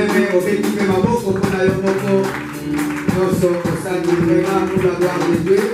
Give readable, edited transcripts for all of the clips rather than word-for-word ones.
bien-aimé, au béni de ma boque, au Pona Yomoko, nous sommes au sein du vraiment pour la gloire de Dieu.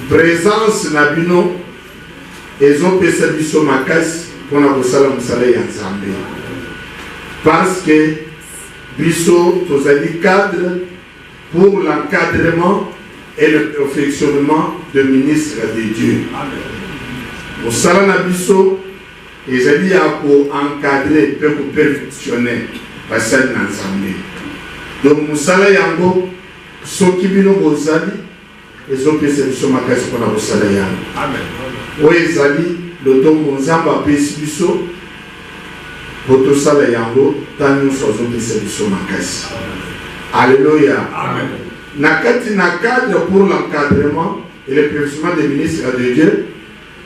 Présence na bino ezo pesa biso makasi pona kosala musala ya Nzambe parce que biso tozali cadre pour l'encadrement et le perfectionnement de ministre de Dieu. Musala na biso ezali ya ko encadrer pe ko perfectionner basali na Nzambe. Donc musala yango soki bino bozali ezopesa biso makasi mpona kosala yango. Oyo ezali lotongo Nzambe apesi biso po tosala yango ntango nyonso azopesa biso makasi. Alléluia. Na kati na cadre pour l'encadrement et le perfectionnement des ministres de Dieu,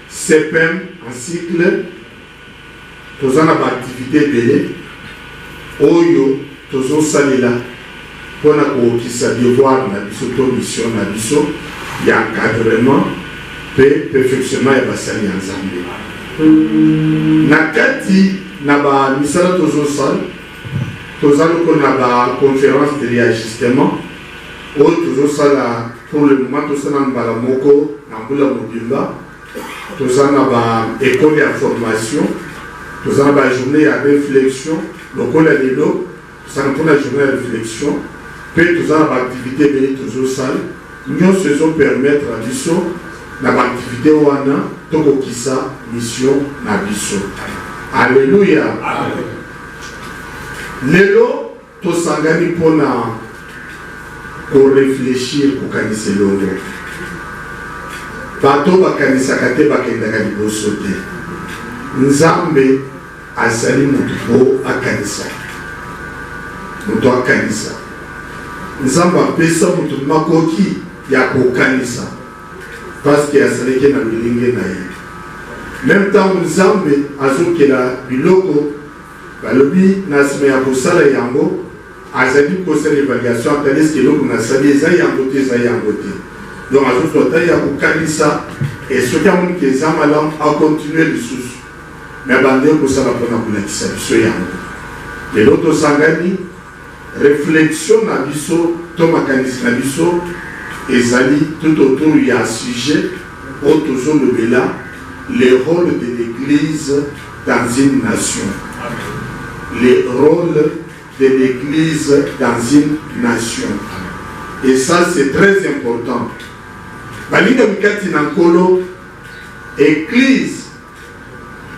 CPM en cycle, tozana ba activité belé oyo tozosalela pona kokisa devoir na biso to mission na biso ya encadrement pe perfectionnement ya basali ya Nzambe. Na kati na ba misala tozosala tozali kona ba conférence de réajustement oyo tozosala pour le moment tosala mbala moko na mbula mobimba tozala na ba école ya formation tozala ba journée ya réflexion lokola lelo tozala mpona journée ya réflexion pe tozala ba activité bele tozosala nyonso ezopermettre na biso na ba activité wana tokokisa mission na biso. Alléluia. Lelo tosangani mpona réfléchir kokanisa elongo bato bakanisaka te bakendaka liboso te nzambe azali mutu po akanisa mutu akanisa nzambe apesa mutu makoki ya kokanisa parce que azalaki na lolenge na ye même ntango nzambe azokela biloko balobi na nsima ya kosala yango azali kosala évaluation atali eske eloko nasali eza yango te eza yango te donc azozwa ta ya kokanisa e soki amoniki eza malamu akontinue lisusu me abandeki kosala mpona kolakisa biso yango lelo tosangani réflexion na biso to makanisi na biso ezali tout autour ya sujet oyo tozolobela le rôle de l'église dans une nation le rôle de l'église dans une nation et ça c'est très important balinga mikati na nkolo église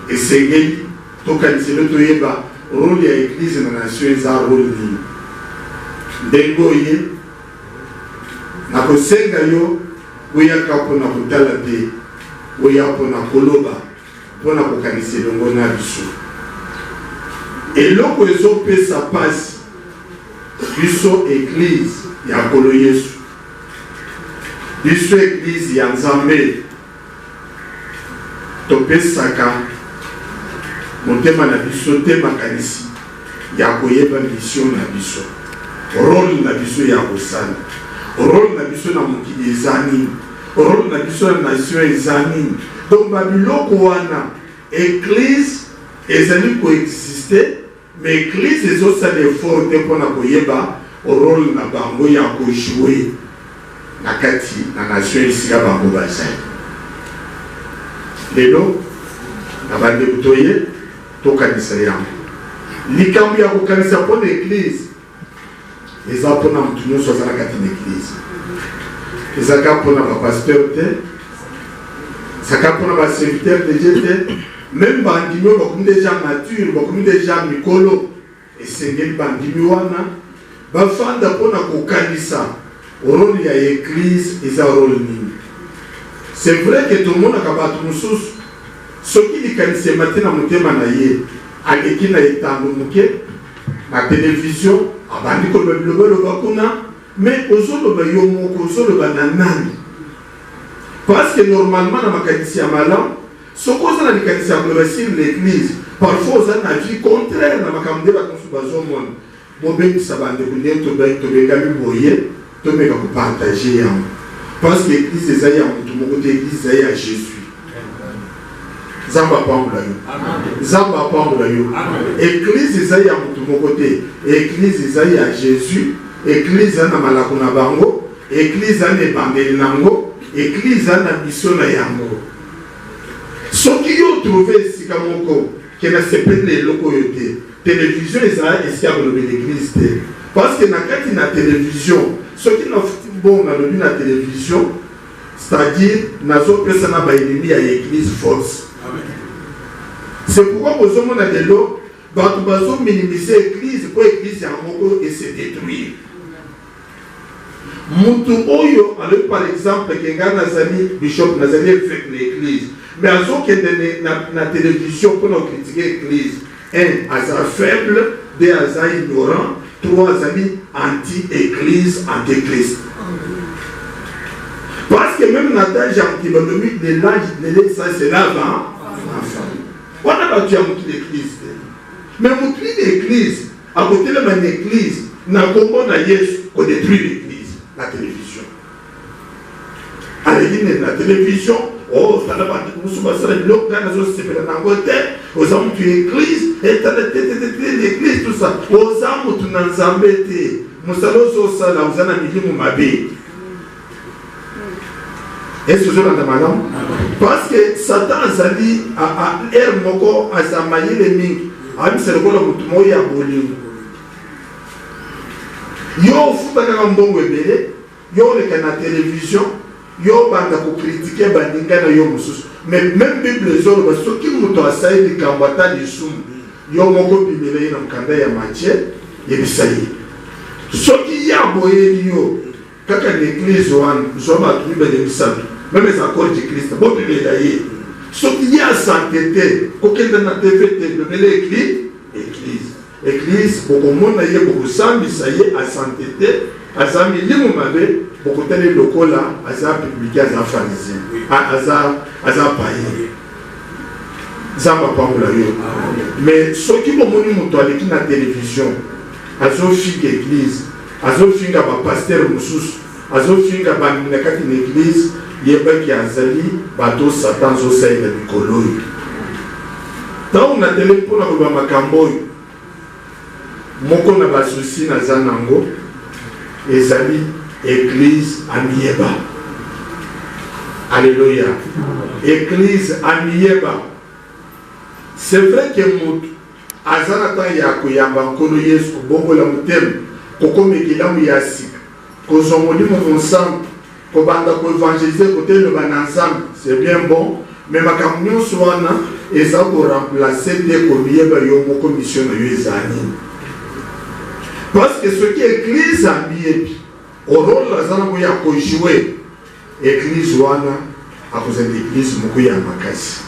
esengeli tokaniselo toyeba rôle ya église na nation eza rôle nini ndenge oye nakosenga yo oyaka mpona kotala te oya mpona koloba mpona kokanisa elongo na biso eloko ezopesa pasi biso église ya nkolo yesu biso église ya nzambe topesaka motema na biso te makanisi ya koyeba mission na biso rôle na biso ya kosala rôle na biso na mokili eza nini rôle na biso na nation eza nini donc babiloko wana église ezali koexiste mais église ezosala effort te mpona koyeba rôle na bango ya kojoue na kati na nation esika bango bazali lelo na bandeko toye tokanisa yango likambo ya kokanisa mpona église eza mpona motu nyonso aza na kati na église ezaka mpona bapasteur te ezaka mpona baserviteur de Dieu te même bandimi oyo bakomi deja mature bakomi deja mikolo esengeli bandimi wana bafanda mpona kokanisa rôle ya église eza rôle nini c'est vrai que tomonaka bato mosusu soki likanisema te na motema na ye aleki na etango moke na télévision abandi koloba biloba eloba kuna mais ozoloba yo moko ozoloba na nani parce que normalement na makanisi ya malamu soki oza na likanisi ya koloba sur l'église parfois oza na vie contraire na makambo nde bato mosusu bazomona bobengisa bandeko nde tobengami boye tomeka kopartage yango parce que église eza ya motu moko te église eza ya jésus nzambe apambola yo nzambe apambola yo église eza ya motu moko te église eza ya jésus église eza na malako na bango église eza na ebandeli nango église eza na mission na yango soki yo trouve esika moko ke na sepeli eloko oyo te télévision eza esika kolobela église te parce que na kati na télévision soki nafuti bon nalobi na télévision c'est-à-dire nazopesa na baennemi ya église force. C'est pourquoi bozomona lelo bato bazominimize église po église yango et se détruire. Mutu oyo alobi par exemple kenga nazali bishop nazali évêque de l'église mais azokende na télévision pour nous critiquer l'église. 1 aza faible, 2 aza ignorant, 3 azali anti-église, anti-christ. Parce que même Nathan Jean-Kibalomi, l'élève, ça c'est là avant. On a battu un mouton d'église. Mais un mouton d'église, à côté de mon église, n'a pas na Yesu qu'on détruit l'église, la télévision. Allez, la télévision, oh, ça n'a pas de moussou, ça n'a pas de l'eau, ça n'a pas de aux hommes de l'église, et l'église, tout ça. Aux hommes de l'Anzambété, Moussalo, ça, là, vous en avez mis mon mabé. Est-ce que vous avez madame? Parce que Satan a dit à l'air moko à Samaïe les ming, à un seul rôle de Moya Boli. Yo, vous avez un bon bébé, yo, les canaux télévision, yo, banda pour critiquer Bandinga na yo moussous. Mais même Bible les autres, ceux qui m'ont assailli les Kambata du Soum, yo, moko bibélé dans le Kanda ya Mathieu, et puis ça y est. Ceux qui y a boyé yo, quand l'église, on va trouver des messages. Même les accords du Christ, bon, il est d'ailleurs. Ce qui est à sainteté, quand on a TV, Église, pour qu'on ait beaucoup de sang, ça y est, à sainteté, à sa milieu, on avait beaucoup de locaux là, à sa public, à sa pharisien, à sa païen. Ça va pas vous. Mais ceux qui m'ont montré mon toilette qui na télévision, à son fille d'église, à son fille à pasteur Moussous, à son fille à une église, il y a pas qui a zali, bateau Satan, zo saïd de Nicoloi. Tant on a télé pour la roba macamboy, moko na basusi na zanango, ezali église à Mieba. Alléluia. Église à Mieba. C'est vrai que mon azanata ya koyamba nkolo Yesu bongo la mutem koko mekila mu yasi ko zomoli mu ensemble ko banda ko évangéliser côté le ban ensemble c'est bien bon mais makamnyo swana eza ko remplacer des komieba yo moko mission yo ezani parce que ce qui est église à Miebi au rôle azana ko ya ko jouer église wana a cause de l'église moko ya makasi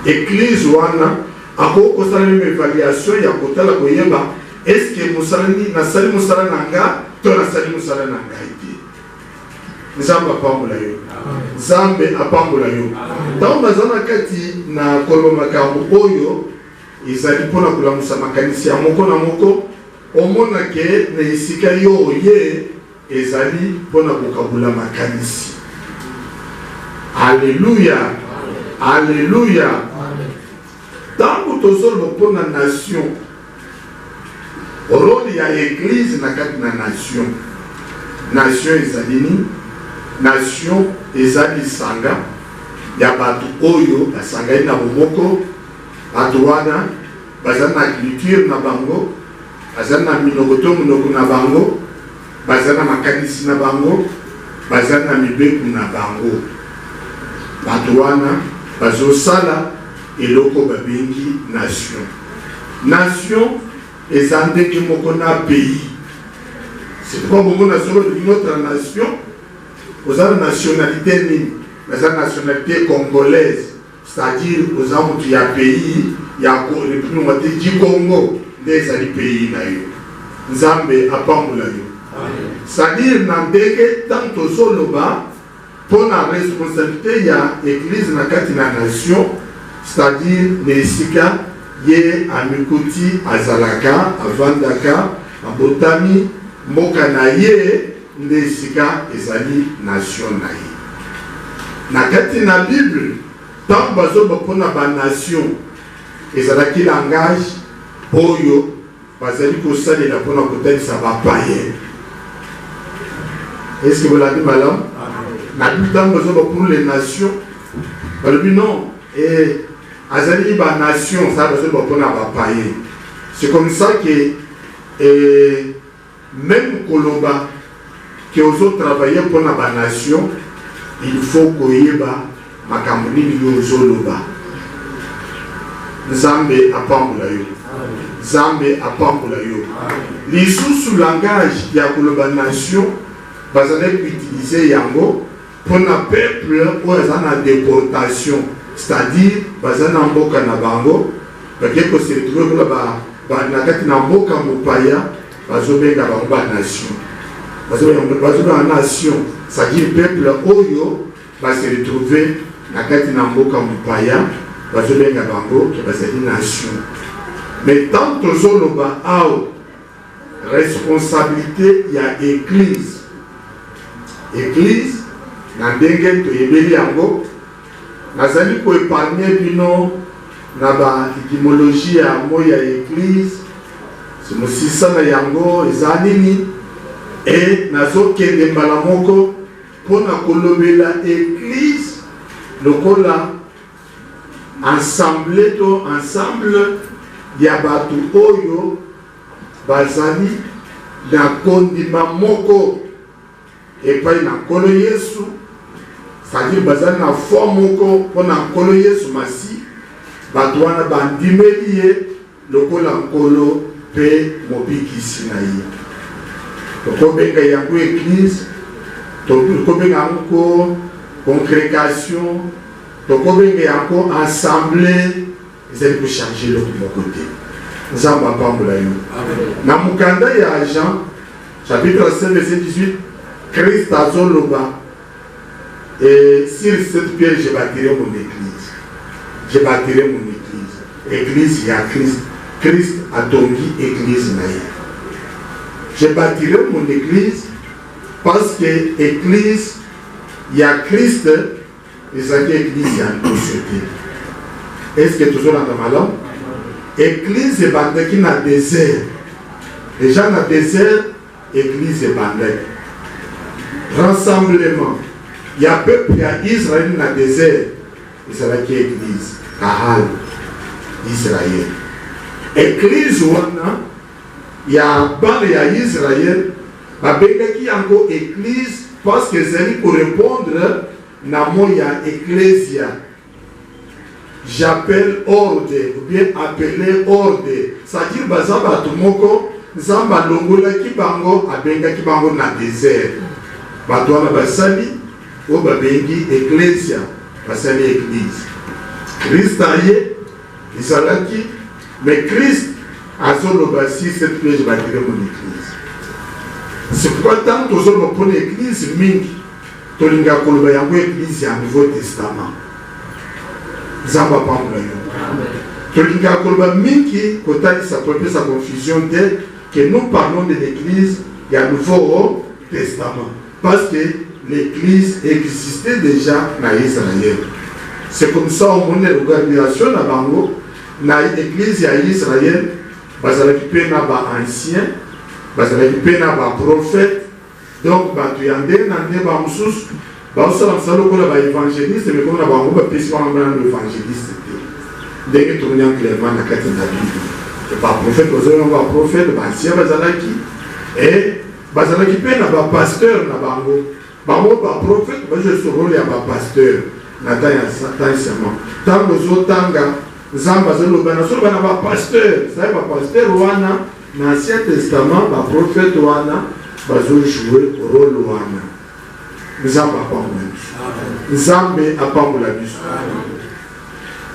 église wana ako kosala une évaluation ya kotala koyeba est-ce que musalani na sali musala nanga to na sali musala nanga ite nzamba pamula yo zambe apamula yo tawo bazana kati na koloma makambo oyo izali pona kulamusa makanisi ya moko na moko omona ke na isika yo ye ezali pona kokabula makanisi. Alléluia. Alléluia. Tant que tu as pour la nation, il y a l'église dans la nation. Nation ezalini, nation ezali sanga, ya batu oyo, la sanga ina bomoko, atuana, bazana na culture na bango, bazana na minogoto munoko na bango, bazana makanisi na bango, bazana na mibeku na bango. Batuana, bazosala, eloko babengi nation. Nation ezande ki moko na pays. C'est pourquoi on a solo d'une autre nation. Aux a nationalité ni, la nationalité congolaise, c'est-à-dire aux a qui a pays, il y a le plus nombreux du Congo, des pays na yo. Nzambe apamula yo. C'est-à-dire nandeke tant to solo ba pour la responsabilité il y a église na kati na nation. C'est-à-dire les sika ye amikuti azalaka avandaka abotami mboka na ye les sika ezali nation na ye na kati na Bible tant bazo bapona ba nation ezalaki langage oyo bazali kosalela pona kotalisa ba païen. Est-ce que vous l'avez malin? Na Bible tant bazo bapona les nations balobi non et azali ba nation ça besoin de prendre ba païen. C'est comme ça que même Koloba que aux autres travailler pour la nation, il faut koyeba makamuni ni zoloba. Nzambe apamula yo. Nzambe apamula yo. Les sous langage ya Koloba nation bazane utiliser yango pour un peuple où ils ont la déportation. C'est-à-dire, bazana mboka na bango, parce que se retrouve là na kati na mboka mopaya, bazobenga bango ba nation. Bazobenga nation, c'est-à-dire peuple oyo va se retrouver na kati na mboka mopaya, bazobenga bango que bazali nation. Mais tant que zoloba ao responsabilité il y a église. Église na ndenge to yebeli yango nazali ko épargner bino na ba étymologie ya moya église c'est mosisa na yango ezanini et nazo kende mbala moko pona kolobela église lokola ensemble ya batu oyo bazali na kondima moko epai na nkolo Yesu. C'est-à-dire bazali na forme moko pona nkolo Yesu masi bato wana bandimeli ye lokola nkolo pe mobikisi na ye. Tokobenga yango église, tokobenga yango congrégation, Donc, on est encore assemblée, ils allaient changer le côté. Nous avons pas dans le Mukanda, il y a Jean, chapitre 5, verset 18, Christ a Zoloba. Et sur cette pierre, je bâtirai mon église. Je bâtirai mon église. Église, il y a Christ. Christ a donné église. Je bâtirai mon église parce que l'église, il y a Christ, et ça dit église, il y a une société. Est-ce que toujours dans le malin? Église est bandée qui n'a désert. Les gens dans le désert, église est bandée. Rassemblement. Il y a peuple, il y a Israël dans le désert. Et c'est là qui est église. Kahal, Israël. Église, il y a Bar, il y a Israël. Il y a encore église parce que c'est pour répondre, il y a ecclésia. J'appelle ordre, ou bien appeler ordre. C'est-à-dire que Bazaba Tumoko, Zamba Longola Kibango, Abenga Kibango na désert. Batouana Basali, ou Babengi Ecclesia, Basali Église. Christ a yé, Isalaki, mais Christ a son obasi, cette pièce, je bâtirai mon église. C'est pourquoi tant que nous avons une église, Mingi, Tolinga Koloba Yango église, il y a un Nouveau Testament. Zamba Pambayo. Tolinga Koloba Mingi, quand ça peut sa confusion d'elle, que nous parlons de l'église, il y a un Nouveau Testament. Parce que l'église existait déjà dans Israël. C'est comme ça qu'on a l'organisation dans Bango, dans l'église d'Israël, parce qu'il y a des anciens, parce qu'il y a des prophètes, donc il y a des évangélistes, mais comme on a des évangélistes, dès que tu regardes clairement la carte de la Bible, il y a des prophètes, il y a des prophètes, il y a des anciens, et bazalaki pe na ba pasteur na bango bango ba prophète ba je ce rôle ya ba pasteur na ta ya sincèrement tango zo tanga zamba zo bana so bana ba pasteur ça ba pasteur wana na ancien testament ba prophète wana ba zo jouer rôle wana zamba pa mo zambe apambola biso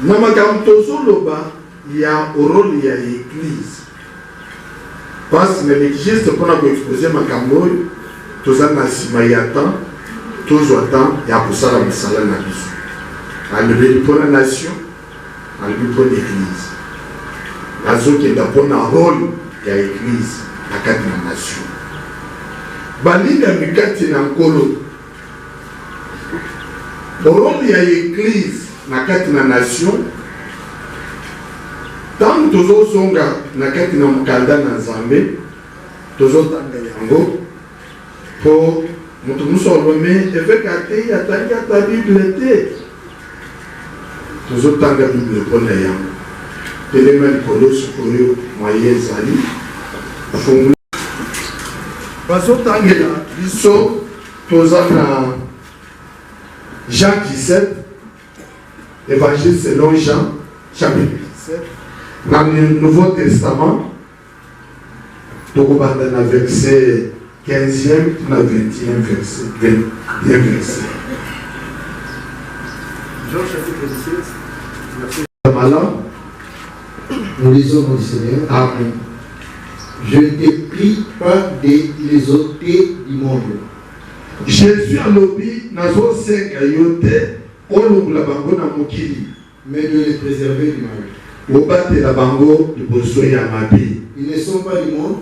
na makamto zo loba ya rôle ya église. Parce que l'existe pour nous exposer ma camoule, tous en asimayatan, tous autant, il y a pour ça la misala na biso. Allever pour la nation, allever pour l'église. La zone qui est pour un rôle, il y a l'église, la carte de la nation. Balinga mikati na nkolo. Le rôle il y a l'église, la carte de la nation. Tant que nous sommes na kati na mukanda na Nzambe, tozo tanga yango pour mutu musolo me efekate ya tanga ta Bible te. Tozo tanga Bible pona yango. Telema likoloso koyo moyen zali. Fungu. Bazo tanga biso toza na Jean 17, Évangile selon Jean, chapitre 17. Dans le Nouveau Testament, dans le verset 15e, dans le 21e verset. Jean chapitre 17, verset. Nous lisons au Seigneur. Amen. Je ne t'ai pris pas des lésotés du monde. Jésus a lobby nazo senga yote olungula bango na mokili, mais de les préserver du mal. obatela bango liboso ya mabe. Ils ne sont pas du monde,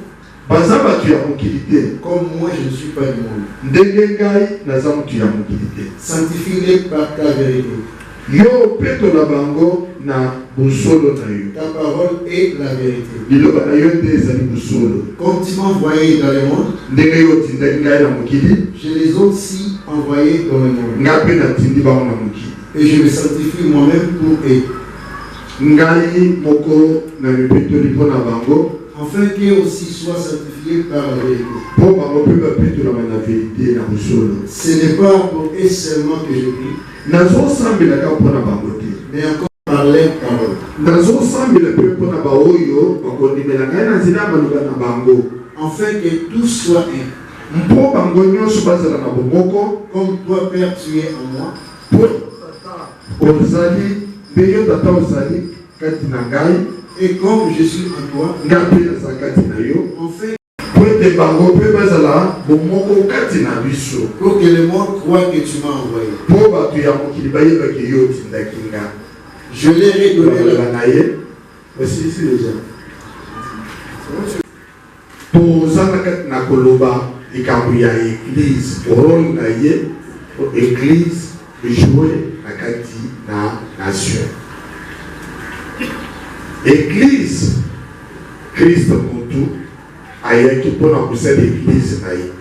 baza batu ya mokili te, comme moi je ne suis pas du monde. ndenge ngai naza mutu ya mokili te. Sanctifie-les par ta vérité. Yo petola bango na busolo na yo. Ta parole est la vérité. Liloba na yo nde ezali busolo. Comme tu m'as envoyé dans le monde, ndenge yo otindaki ngai na mokili, je les ai aussi envoyés dans le monde. ngai mpe natindi bango na mokili. Et je me sanctifie moi-même pour eux. Ngai moko na mipetoli mpo na bango, afin qu'eux aussi soient sanctifiés par la vérité. mpo bango mpe bapetolama na verité na busolo. Ce n'est pas pour eux seulement que je prie, nazosambelaka mpo na bango te, mais encore par les paroles. nazosambela mpe mpo na baoyo bakondimela ngai na nzela ya maloba na bango, Afin que tous soient un. mpo bango nyonso bazala na bomoko, Comme toi, Père, tu es en moi, mpo ozali mpe tata ozali kati na ngai et comme je suis en toi, nga mpe naza kati na yo on fait po ete bango mpe bazala bomoko kati na biso pour que le monde croit que tu m'as envoyé. po bato ya mokili bayebaki yo otindaki nga Je leur ai donné baloba na ye osilisi deja tozanga kati na koloba likambo ya église role na ye po église ejoue na kati na nation. Église Christ mutu ayaki mpona kosala église na ye.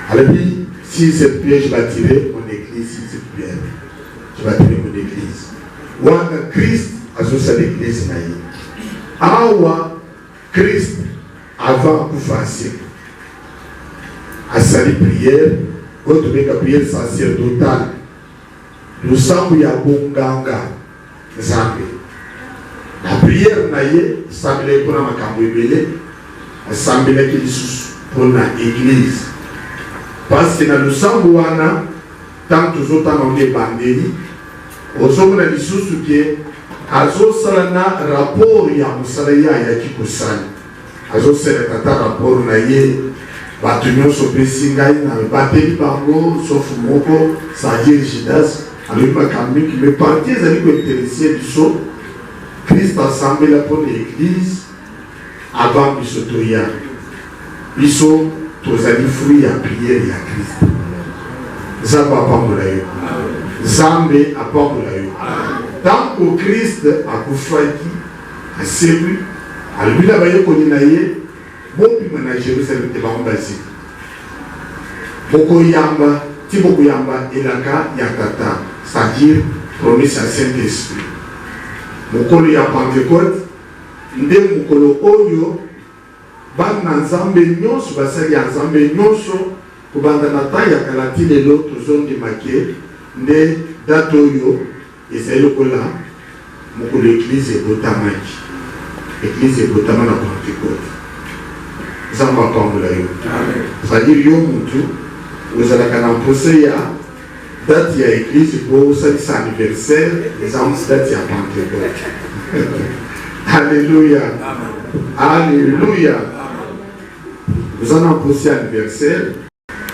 Alobi si cette pierre je bâtirai mon église, si cette pierre je bâtirai mon église. Wana Christ azosala église na ye. Awa Christ avant akufa aseka asali prière oyo tobengaka prière sacerdotale losambo ya bonganga nzambe. Na prière na ye asambelaki mpona makambo ebele, asambelaki lisusu mpona église parce que na losambo wana ntango tozotanga ngo ebandeli ozomona lisusu ke azosala na rapport ya mosala ye ayaki kosala, azosala tata rapport na ye bato nyonso opesi ngai na bateli bango sauf moko c'est-à-dire Judas alobi makambo mingi me parti ezali kointeresse biso. Christ asambela mpona église avant biso toya biso tozali fruit ya prière ya Christ. Nzambe apambola yo, Nzambe apambola yo. Tanko Christ akufaki asebi alobi na bayekoli na ye bopima na Jérusalem te bango baziki bokoyamba ti bokoyamba elaka ya tata, c'est-à-dire promesse ya Saint-Esprit. Mokolo ya Pentecôte nde mokolo oyo bana Nzambe nyonso basali ya Nzambe nyonso kobanda na ntango ya kala ti lelo tozondimake nde date oyo ezali lokola mokolo église ebotamaki. Église ebotama na Pentecôte. Nzambe apambola yo. C'est-à-dire yo mutu ozalaka na mpose ya date ya église po osalisa anniversaire ezambi date ya Pentecôte. Alléluia. Alléluia. Oza na mpose ya anniversaire,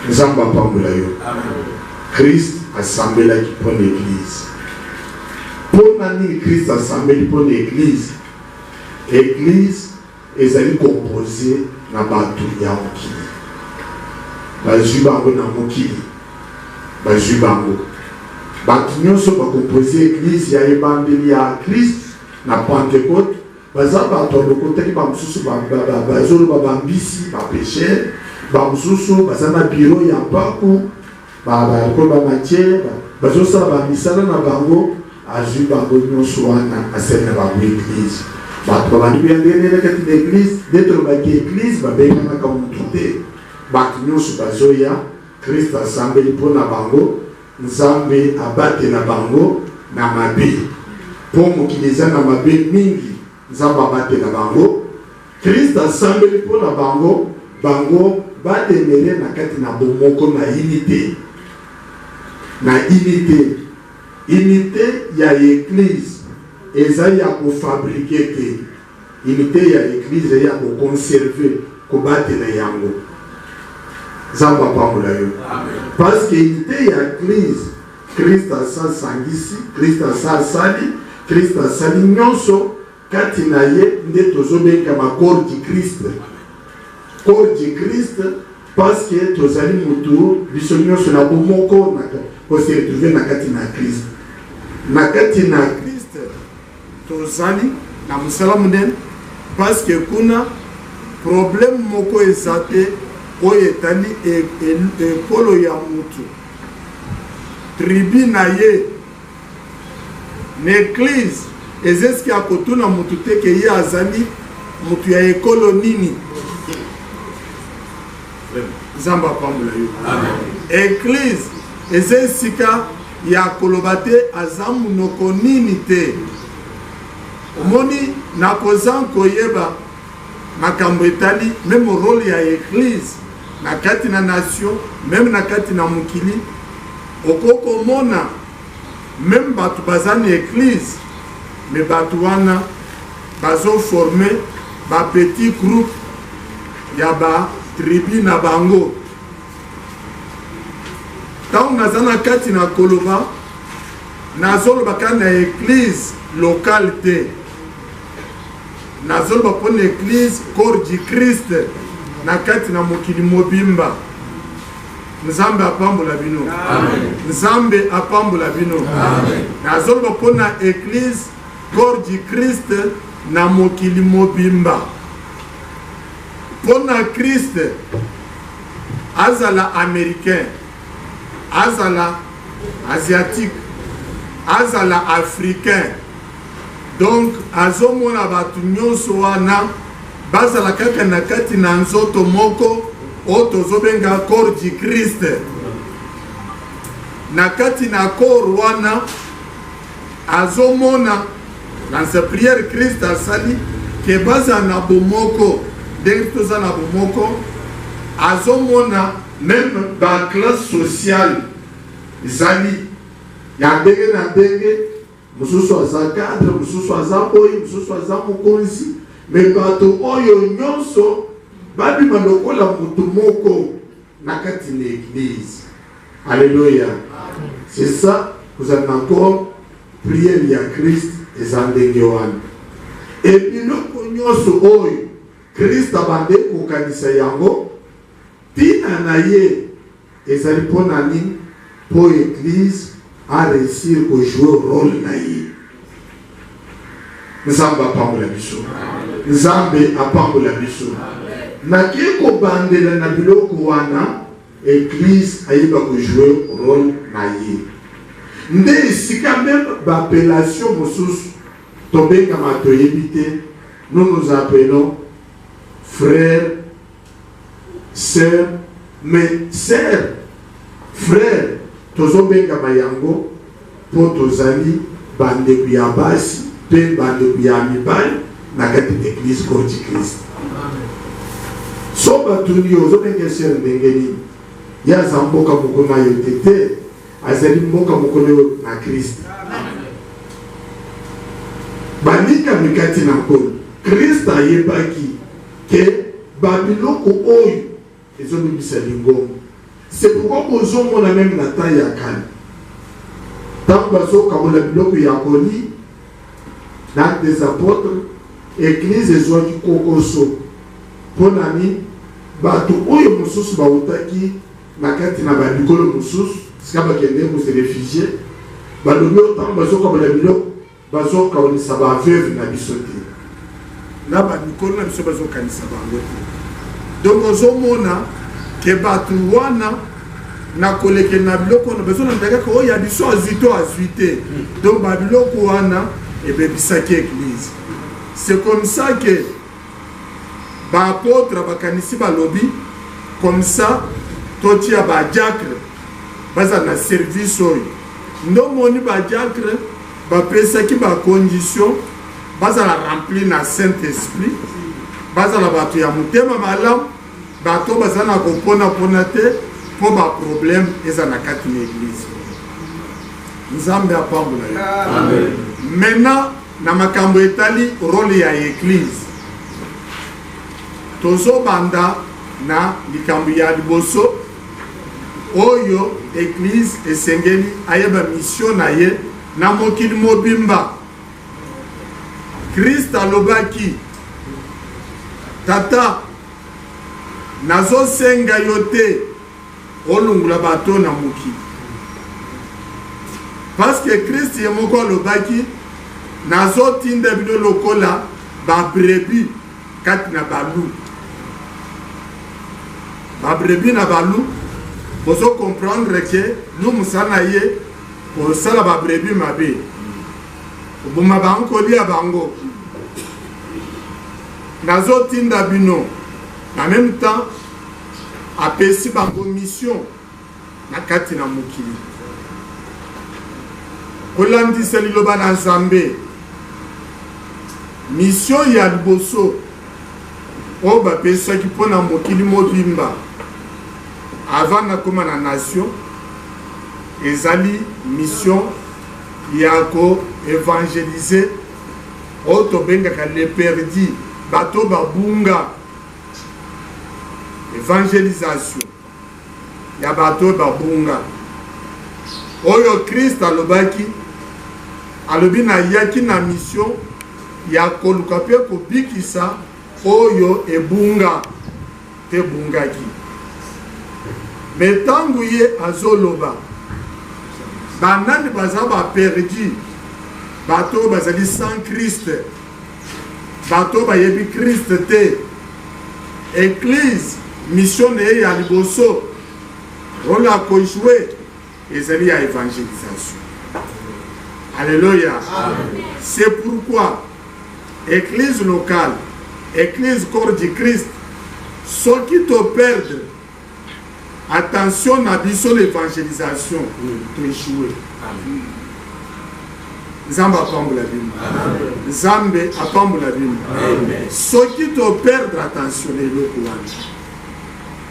Nzambe apambola yo. Christ asambelaki mpona église. Mpona nini Christ asambeli mpona église? Église ezali composé na bato ya mokili, bazwi bango na mokili, bazwi bango bato nyonso bakompose église ya ebandeli ya Christ na Pentecôte. Baza bato balokotaki bamosusu bazoloba bambisi bapesher, bamosusu baza na biro ya mpaku bakoba bamatiere bazosala bamisala na bango, azwi bango nyonso wana asali na bango église. Bato babandi kuyandelele kati na église detro baki église babenganaka mutu te, bato nyonso bazoya Christ asambeli mpona bango, Nzambe abatela bango na mabe mpo mokili eza na mabe mingi, Nzambe abatela bango. Christ asambeli mpona bango, bango bademele na kati na bomoko na unité, na unité. Unité ya église ezali ya kofabrike te, unité ya église ya koconserve kobatela yango. Nzambe apambola yo. Parce que unité ya église Christ asasangisi, Christ asasali, Christ asali nyonso kati na ye nde tozobengama corps du Christ. Corps du Christ parce que tozali mutu biso nyonso na bomoko na kose retrouver na kati na Christ. Na kati na Christ tozali na mosala monene parce que kuna problème moko eza te oyo etali ekolo ya mutu, tribu na ye na église ezeski akotuna mutu te ke ye azali mutu ya ekolo nini. Nzambe apambola yo. Église eza esika ya koloba te aza munoko nini te. Omoni nakoza koyeba makambo etali même rôle ya église na kati na nation, même na kati na mokili. Okokomona même bato baza na église mais bato wana bazo former ba petit groupe ya ba tribu na bango. Tant naza na kati na koloba nazoloba ka na église locale te, nazoloba po na église corps du Christ na kati na mokili mobimba. Nzambe apambola bino. Amen. Nzambe apambola bino. Amen. Nazoloba po na église corps du Christ na mokili mobimba. Po na Christ azala américain, azala asiatique, azala africain, donc azomona batu nyonso wana bazala kaka na kati na nzoto moko o tozobenga corps du Christ. Na kati na corps wana azomona dans sa prière Christ asali ke baza na bomoko ndenge toza na bomoko, azomona même ba classe sociale zali ya ndenge na ndenge, mususu aza cadre, mususu aza oyo, mususu aza mokonzi, mais bato oyo nyonso babima lokola mutu moko na kati na église. Alléluia. C'est ça, vous avez encore prière ya Christ eza ndenge wana. Et biloko nyonso oyo Christ abande kokanisa yango tina na ye ezali mpona nini? Po église a réussir à jouer rôle na ye. Nzambe apambola biso. Nzambe apambola biso. Naki kobandela na biloko wana église ayeba ko jouer rôle na ye. Nde sika même l'appellation mosusu tobenga matoyebi te, nous appelons frère, sœur, mais sœur, frère, tozobenga mayango po tozali bandeko ya basi pe bandeko ya mibali na kati ya église corps du Christ. So batuni ozobenga sœur ndenge nini? Yaza mboka moko na yo te, azali mboka moko na Christ. Banika mikati na kolo Christ ayebaki ke babiloko oyo ezobimisa lingongo. C'est pourquoi on a même la taille à Kali. Tant que on a bloqué Yakoni, l'acte des apôtres, église et joie du Kokoso. Pour l'ami, bateau oyo mususu bautaki, nakati na babikolo mususu, sikaba kende muse réfugié, balobi autant bazo comme la bilo, bazo kaoni saba veuve na bisote. Na babikolo na biso bazo kani saba ngote. Donc ozomona ke batu wana na koleke na biloko na besoin ndaka ko ya biso azito azuité, donc ba biloko wana ebebisaki église. C'est comme ça que ba apôtre bakanisi balobi comme ça totia ba diacre baza na service oyo ndo moni ba diacre ba pesaki ba condition baza la remplir na Saint-Esprit, baza la batu ya mutema malamu, bato bazana kompona pona te po ba problème eza na kati na église. Nzambe apambola yo. Amen. Maintenant na makambo etali rôle ya église. Tozo banda na likambo ya liboso oyo église esengeli ayeba mission na ye na mokili mobimba. Christ alobaki tata nazo senga yote olungula bato na mokili. Parce que Christ ye moko alobaki nazo tinda bino lokola ba brebis kati na balu. Ba brebis na balu, bozo comprendre que nous musana ye pour sala ba brebis mabe. Buma bango lia bango. Nazo tinda bino. En même temps, apesi bango mission na kati na mokili. Kolandisa liloba na Nzambe. Mission ya liboso o bapesaki mpona mokili mobimba avant na koma na nation ezali mission yako évangéliser oto bengaka les perdus bato babunga évangélisation ya bato babunga oyo Christ alobaki alobi na yaki na mission ya koluka pe kobikisa oyo ebunga te bungaki metangu ye azoloba banani baza baperdi bato bazali sans Christ bato bayebi Christ te église mission na ye ya liboso rôle ya kojoue ezali ya évangélisation. Alléluia. C'est pourquoi église locale, église corps du Christ, ceux qui te perdent, attention à l'évangélisation, tu échoues. Zamba apambola bino. Zambe apambola bino. Ceux qui te perdent, attention eloko wana.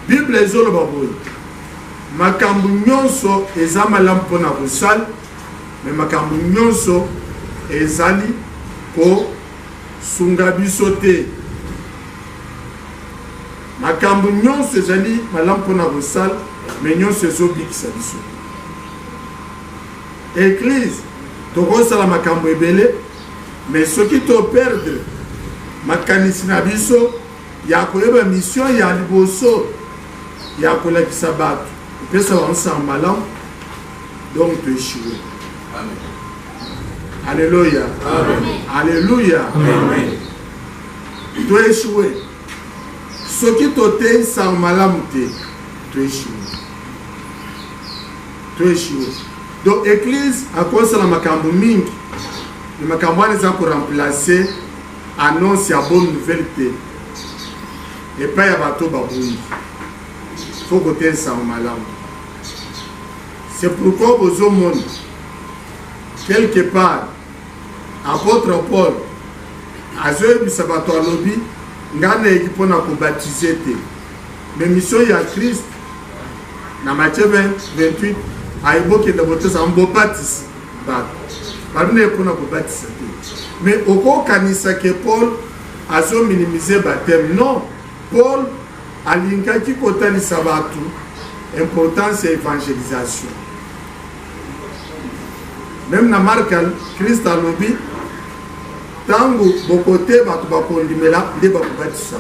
Bible ezoloba boye. Makambo nyonso eza malamu mpona kosala, mais makambo nyonso ezali ko sunga biso te. Makambo nyonso ezali malamu mpona kosala, mais nyonso ezobikisa biso. Église tokosala makambo ebele, mais soki toperdre makanisi na biso ya koyeba mission ya liboso ya kolakisa bato epesa bango malamu, donc tu échoues. Alléluia. Alléluia. Tu échoues. Soki tote sans malamu te, tu échoues. Tu échoues. Donc église à cause de la makambo mingi, le makambo eza pour remplacer annonce ya bonne nouvelle te. Et pas ya bato babouyi. Faut côté sans malamu. C'est pourquoi vous au monde quelque part apôtre Paul azoye bisabato alobi ngana ekipona ko baptiser te. Mais mission ya Christ na Matthieu 28 aiboke da botesa ambo baptise ba babine pona ko baptiser te. Mais oko kanisa ke Paul azo minimiser baptême. Non, Paul alingaki kotalisa bato importance ya évangélisation. Même na Marcal, Christ a lobby, tango bokote bato bakondimela nde bakobatisa.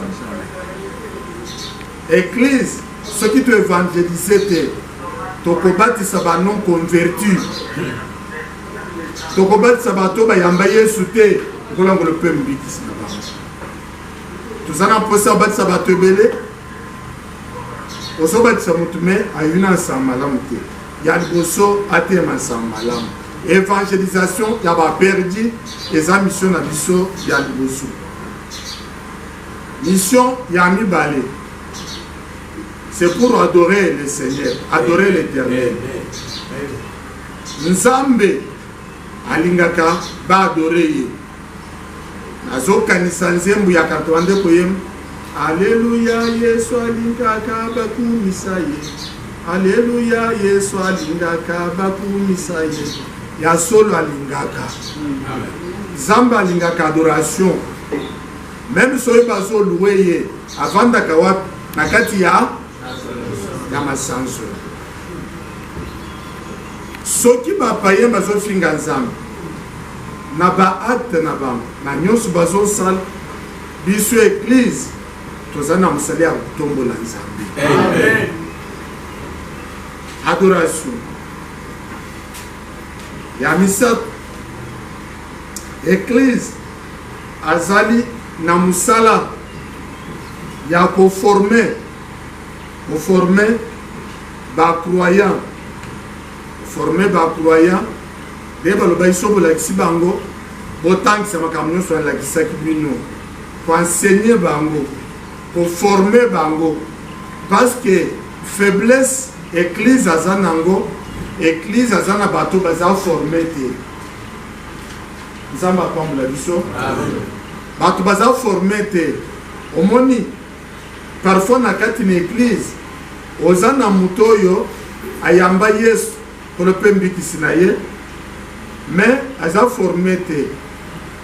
Église, ce qui te évangéliser te, tokobatisa ba non converti. Tokobatisa bato bayamba Yesu te, kolango le peu mbikisi na ba. Tuzana posa batisa bato ebele. Oso batisa mutume ayuna sa malamu te. Ya liboso atema sa malamu. Évangélisation, il y a perdu les missions à biso, il y a liboso. Mission, il y a mis balé. C'est pour adorer le Seigneur, adorer l'Éternel. Nzambe, alingaka, ba adorer. Nazo kanisa nzembu ya katwande koyem. Alléluia, Yesu alingaka bakumisa ye. Alléluia, Yesu alingaka bakumisa ye. Ya solo alingaka. Zamba alingaka adoration. Même si on bazo loué avant d'akawa nakati ya masanzo. Soki ba paye bazo finga nzambe. Na ba acte na ba na nyonso bazo sal biso église tozana musali ya tombola nzambe. Amen. Adoration. Ya misat église azali na musala ya ko former ba croyant de baloba isobo la kibango botank sama kamno so la kisaki bino pour enseigner bango pour former bango parce que faiblesse église azanango église azana bato baza formé te nzamba pambola biso bato baza formé te omoni parfois na kati na église ozana mutoyo ayamba Yesu pour le pembikisi na ye mais aza formé te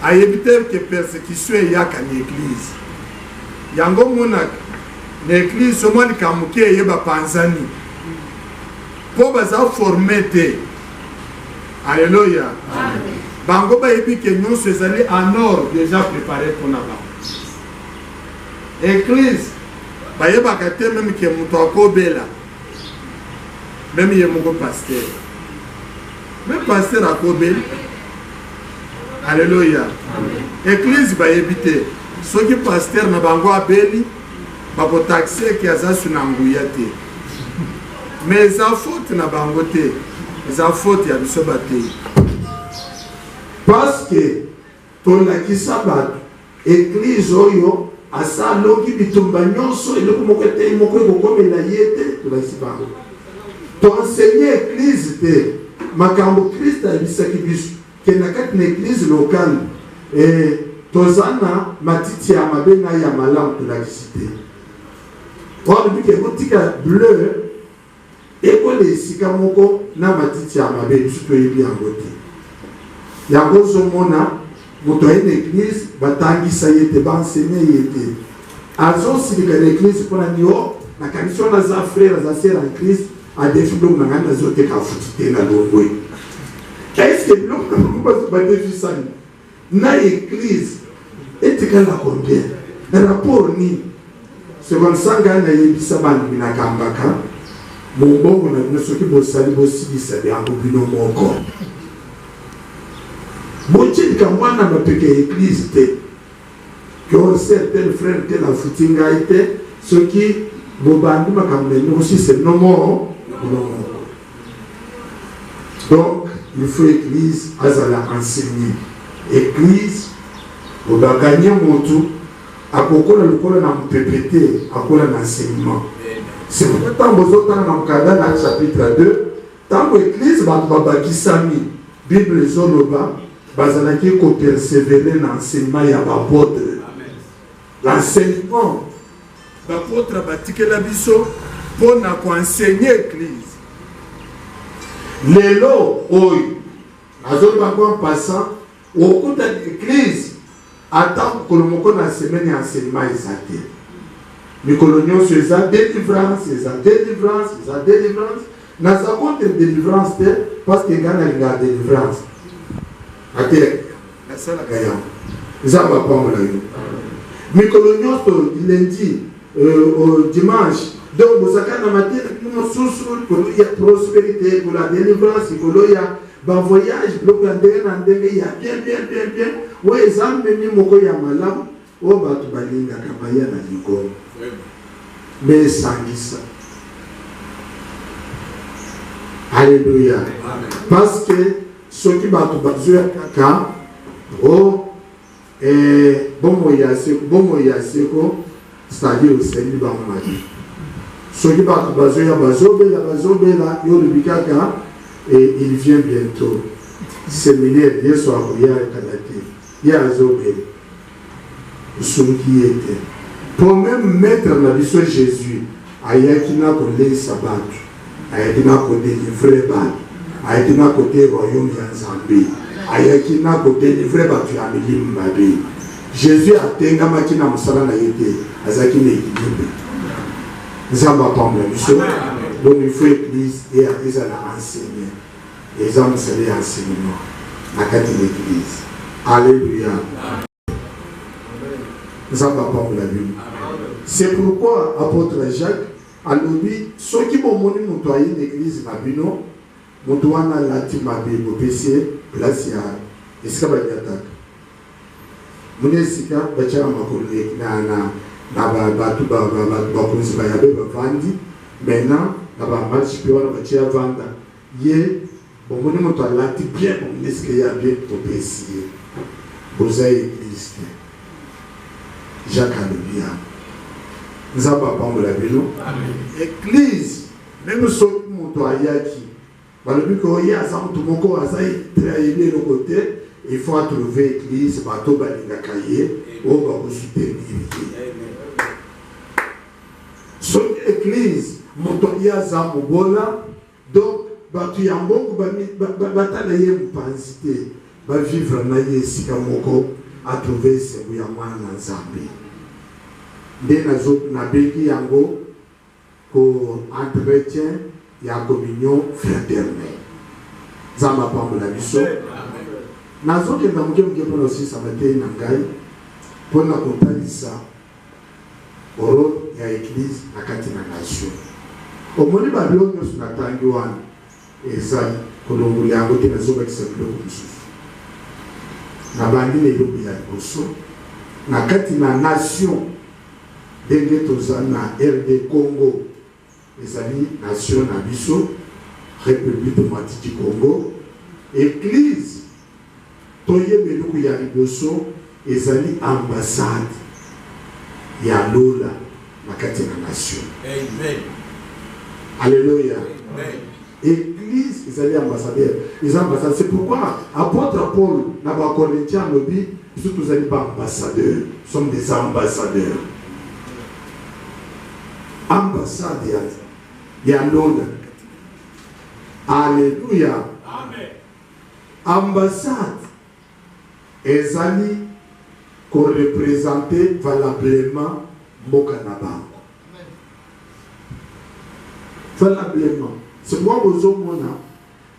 ayebi te que persécution eyaka na église yango monaka na église somo likambo ke eyeba panzani mpo baza formé te. Alléluia. Bango bayebi ke nyonso ezali en ordre déjà préparé mpona bango. Église bayebaka te meme ke moto akobela meme ye moko pasteur, même pasteur akobela. Alléluia. Église bayebi te soki pasteur na bango abeli bakotaxe ke aza su na nguya te, mais eza faute na bango te, eza faute ya biso batei. Parce que tolakisa bato église oyo asaloki bitumba nyonso eloko moko te moko ekokomela ye te, tolakisi bango. Toenseigner église te makambo Christ ayebisaki biso ke na kati na église locale tozana matiti ya mabe na ya malamu tolakisi te. Olobi ke kotika bleu ekola esika moko na matiti ya mabe biso toyebi yango te. Yango ozomona moto aye na église batangisa ye te baenseigne ye te azosilika na église mpona nio nakanisi wana aza frère aza sere en Christ adefi biloko na ngai nazoteka afuti te na longwe. Est-ce que biloko na bango badefisani na église etikala combien na rapport nini? Seconde sanga nayebisa bandimi nakambaka mobongo na bino soki bosali bosilisa yango bino moko botilika mwana bapeke église te ke certain frère te nafuti ngai te soki bobandi makambo na bino bosise nomo. Donc il faut église azala enseigner église obaganye motu akokola lokola na mpepete akola na enseignement. C'est pourquoi tant bozotana na mukada na chapitre 2 tango église bato babakisami bible ezoloba bazalaki ko persévérer na enseignement ya bapôtre. L'enseignement bapôtre batikela biso pona ko enseigner église. Lelo oyo azoloba en passant okuta église attend que le moko na semaine ya enseignement ezate. Mikolo nyonso eza délivrance, eza délivrance, eza délivrance. Naza contre délivrance te parce que ngana linga délivrance. Ate la sala kaya. Eza ba pamola yo. Mikolo nyonso lundi au dimanche donc bozaka na matin nous sousou pour la prospérité, pour la délivrance, pour le voyage, pour la ndenge ya bien. Ouais, ezambe ni moko ya malamu o batu balinga kabaya na likolo. Mais sangisa. Alléluia. Parce que ce qui batu bazuya kaka o bomo yaseko c'est-à-dire au Seigneur dans ma vie. Ce qui batu bazuya bazobela yo lubikaka et il vient bientôt. Séminaire bien soit ya kalate. Ya azobela. Sunki était. Pour même mettre la vie Jésus, ayakina kolé sabat, ayakina ko délivrer bat, ayakina ko te royaume ya Nzambe, ayakina ko délivrer bat ya milim mabe. Jésus a tenga makina musala na yete, azaki na équilibre. Nzamba pamba biso. Donc il faut église et ils allaient enseigner. Les hommes seraient enseignement à quatre l'église. Alléluia. C'est pourquoi apôtre Jacques a dit ceux qui m'ont montré l'église Mabino, Moutouana Latimabe, Bopessier, place à Escabadiatak. Munesika, Bachara Makolek, na Batu Bakunzi Bayabe Bavandi, maintenant, na match Piwana Bachia Vanda, Ye, Bomoni Moutoualati bien, Muneska bien Bopessier, Bozaï Église. Jacques Alléluia. Nous avons pas parlé de la vélo. Église, même ceux qui m'ont ayaki, il faut trouver église, bateau balinga kaye, au bateau soutenir. Son église, montoya zamubola, donc bato ya mbongo batala ye mpanzi te bavivre na ye esika moko atrouve esengo ya mwana na nzambe nde nabengi yango ko entretien ya communion fraternelle nzambe apambola biso nazokenda moke mpona osisa matei na ngai mpona kotalisa role ya église na kati na nation omoni babilo nyonso natangi wana ezali kolongola yango te nazobakisa biloko mosusu nabandi na eloko ya liboso na kati na nation ndenge tozali na RD Congo ezali nation na biso République démocratique du Congo église toyeba eloko ya liboso ezali ambassade ya lola na kati na nation. Amen. Alléluia. Amen. Église ezali ambassadeur. Les ambassadeurs, c'est pourquoi apôtre Paul na ba Corinthiens lobi biso tozali ba ambassadeurs, nous sommes des ambassadeurs. Ambassade ya lola. Alléluia. Amen. Ambassade ezali qu'on représenter valablement mboka na bango. Valablement. C'est pourquoi vous avez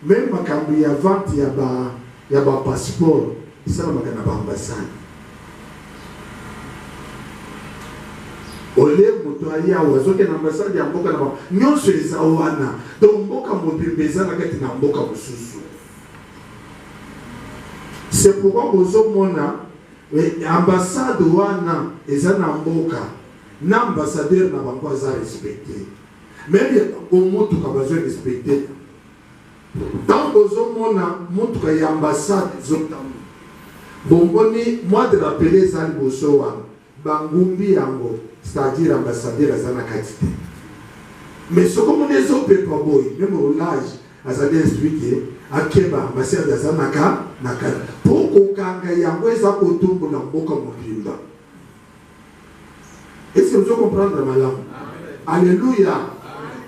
même quand il y a vente, il y a un passeport, ça va être une ambassade. Au lieu de aller à une ambassade, il y a un ambassade. Nous sommes les Awana. Donc, mboka mobile bezana kati na mboka mususu. C'est pourquoi vous avez l'ambassade wana ezana mboka. L'ambassadeur n'a pas respecté. Même au monde qui a besoin de respecter. Tant que vous avez une ambassade, bon, moi de rappeler ça, Bangumbi Yango, c'est-à-dire ambassadeur à Zanakatite. Mais ce que vous avez fait, même au l'âge, à Zane expliqué, à Keba, ambassadeur à Zanaka, pour qu'on ait Yango et ça autour de l'amboka Mourimba. Est-ce que vous comprenez ma langue? Alléluia.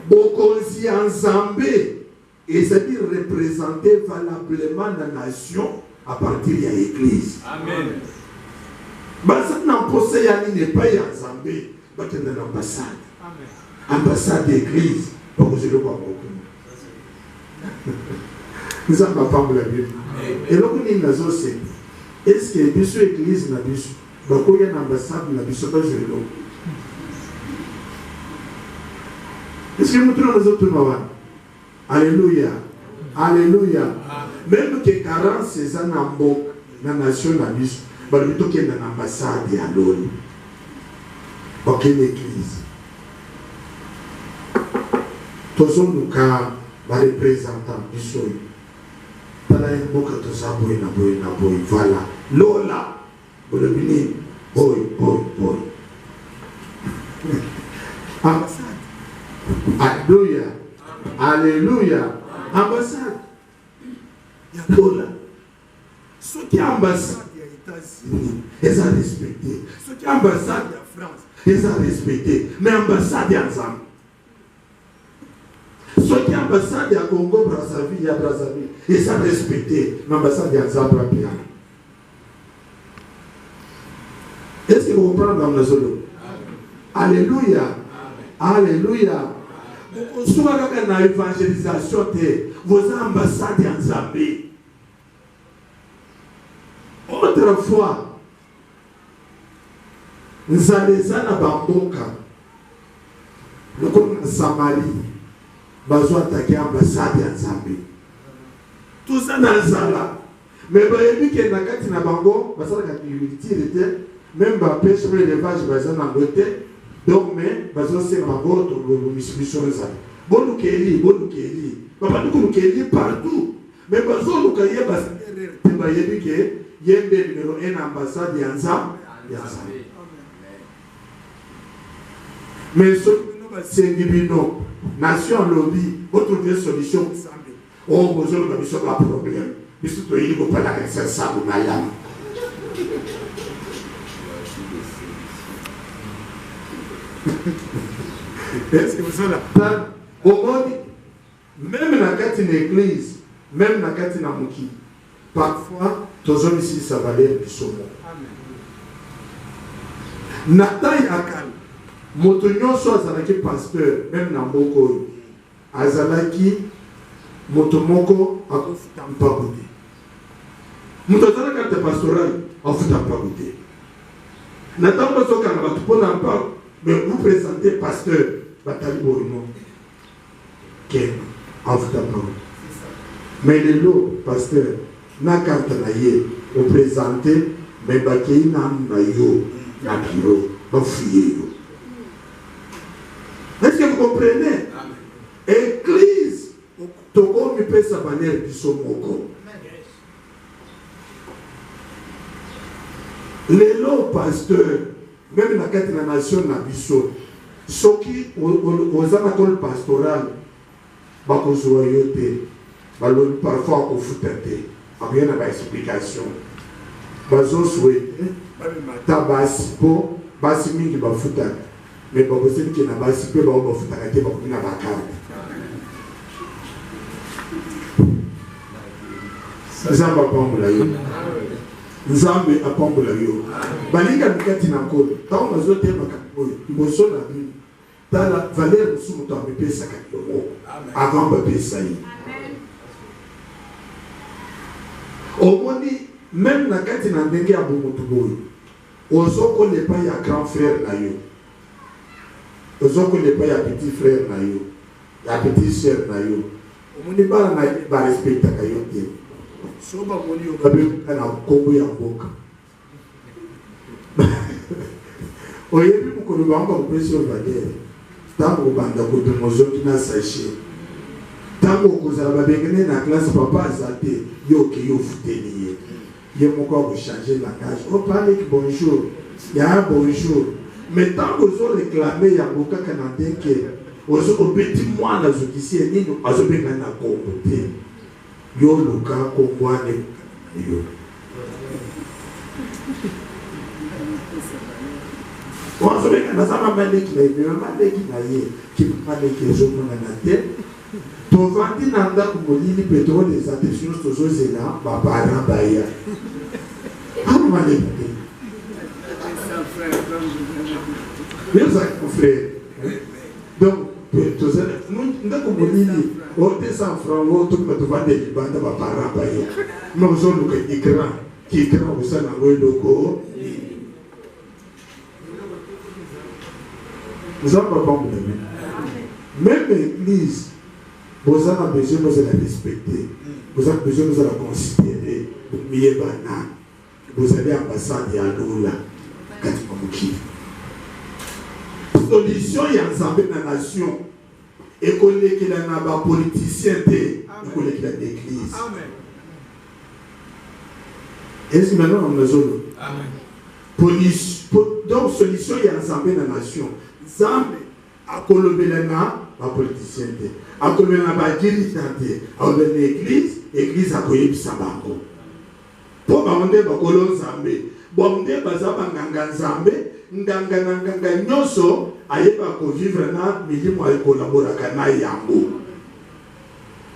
Bokonzi Nzambe et c'est-à-dire représenter valablement la nation à partir de l'église. Amen. Basa na posé yani n'est pas Nzambe, mais dans l'ambassade. Amen. Ambassade d'église, pour que je le vois beaucoup. Nous avons pas la Bible. Et là on est dans c'est est-ce que biso église na biso, bako ya ambassade na biso pas je le vois. Est-ce que nous trouvons les autres noirs? Alléluia. Alléluia. Même que 46 ans dans la nation, il y a une ambassade à l'ONU. Aucune église. Tous nous cas va représentant du sol. Voilà. Lola. Boy. Ambassade. Alléluia. Alléluia. Ambassade. Lola. Ce qui est ambassade des États-Unis, ils ont respecté. Ce qui est ambassade de France, ils ont respecté. Mais ambassade ensemble. Ce qui est ambassade de Congo, Brazzaville, ils ont respecté. Mais ambassade ensemble, bien. Est-ce que vous comprenez dans le solo? Alléluia. Alléluia. Vous avez une évangélisation de vos ambassades en Zambie. Autrefois, nous allons à Bamboka, nous sommes en Samarie, nous avons attaqué l'ambassade en Zambie. Tout ça dans Zala. Mais vous avez vu que dans le Bango, nous avons agriculture, même la pêche pour l'élevage, nous avons Angleterre. Donc, mais, c'est ma vote pour mission. Bon, nous papa, nous partout. Mais, nous il y a des numéro 1 ambassade de mais ce c'est Libino, nation lobby, pour trouver une solution. Oh, vous avez un problème. Mais surtout, il ne faut pas la faire ça pour ma lame. Est-ce que vous êtes là? Au monde, même dans une église, même dans une amoki, parfois, tous hommes ici, ça valait du saumon. Nathan Yakal, Motonyon soit Azalaki pasteur, même dans Boko, Azalaki, Motomoko, a pas goûté. Moutazalaka pastoral, a pas goûté. Nathan Bosoka n'a pas mais vous présentez pasteur, Batali Borino, qui est en fait mais les lots, pasteur, n'a qu'à vous présentez, mais Bakei n'a pas yo, n'a piro, n'a fouillé. Est-ce que vous comprenez? Église, Togo me peut sa manière du somoko. Les lots, pasteur, même dans la nation, na biso, ceux qui aux anatoles pastoral, parfois au foutate, rien n'a explication. Bazo souhaité, tabas po, basimi qui va foutate, mais pas possible qu'il n'a pas si peu va foutate, pas qu'il n'a pas carte. Ça va pas me la yo. Nzambe apambola yo. Balinga mikati na nkolo. Tawo mazote makapoyo. Iboso na bino. Tala valeur musu muto amepesa kakyo. Avant ba pesa yi. Omoni même na kati na ndenge ya bomoto boyo. Ozoko le pa ya grand frère na yo. Ozoko le pa ya petit frère na yo. Ya petit sœur na yo. Omoni bala na ba respecta kayo te. Soba moni obabe kana kongo ya mboka. Oyebi mukolo banga opesio valeur. Tango banda ko demozoki na sachet. Tango kozala babengene na classe papa azate yo ki yo futeli. Ye moko ko changer langage. O parle bonjour. Ya bonjour. Mais tango zo réclamer ya mboka kana ndeke. Ozo obeti mwana zokisi nini azobenga na kongo te. Yo luka kongwane yo. Quand on a ça maleki na ye, maleki na ye, qui maleki zo mona na te. To vandi na nda kumolili pétrole des attentions tozo zela ba para ba ya. Ah maleki. Mais ça mon frère. Donc nda kumolili o te 100 francs o to to vandi banda ba para ba ya. No zo luka ikra, ki ikra usana ngoloko. Nous n'avons pas compris. Même l'église, vous avez besoin de la respecter. Vous avez besoin de la considérer. Vous avez ambassade à Lola. Solution, il y a ensemble dans la nation. Et qu'on est qu'il y a un politicien, et qu'on est qu'il y a l'église. Et c'est maintenant on a zone. Donc, solution, il y a ensemble dans la nation. Zambe akolobelana ba politicien te akolobelana ba dirigeant te akolobelana église akoyebisa bango po bamonde bakolo nzambe bomde bazaba nganga nzambe nganga nyoso ayeba ko vivre na milimo ay collaboraka na yango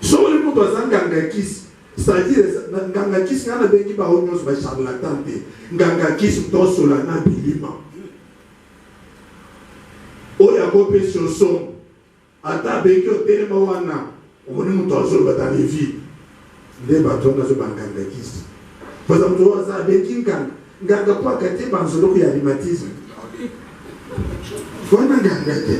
so le moto azanga kisi c'est-à-dire nganga kisi ngana bengi ba onyoso ba charlatan te nganga kisi to sola na bilima oya kopé sur son ata beki otelema wana omoni mutu azoloba ta levi nde bato ngazo banganga kisi poza mutu aza beki nganga po akate banzoloko ya rhumatisme wana nganga te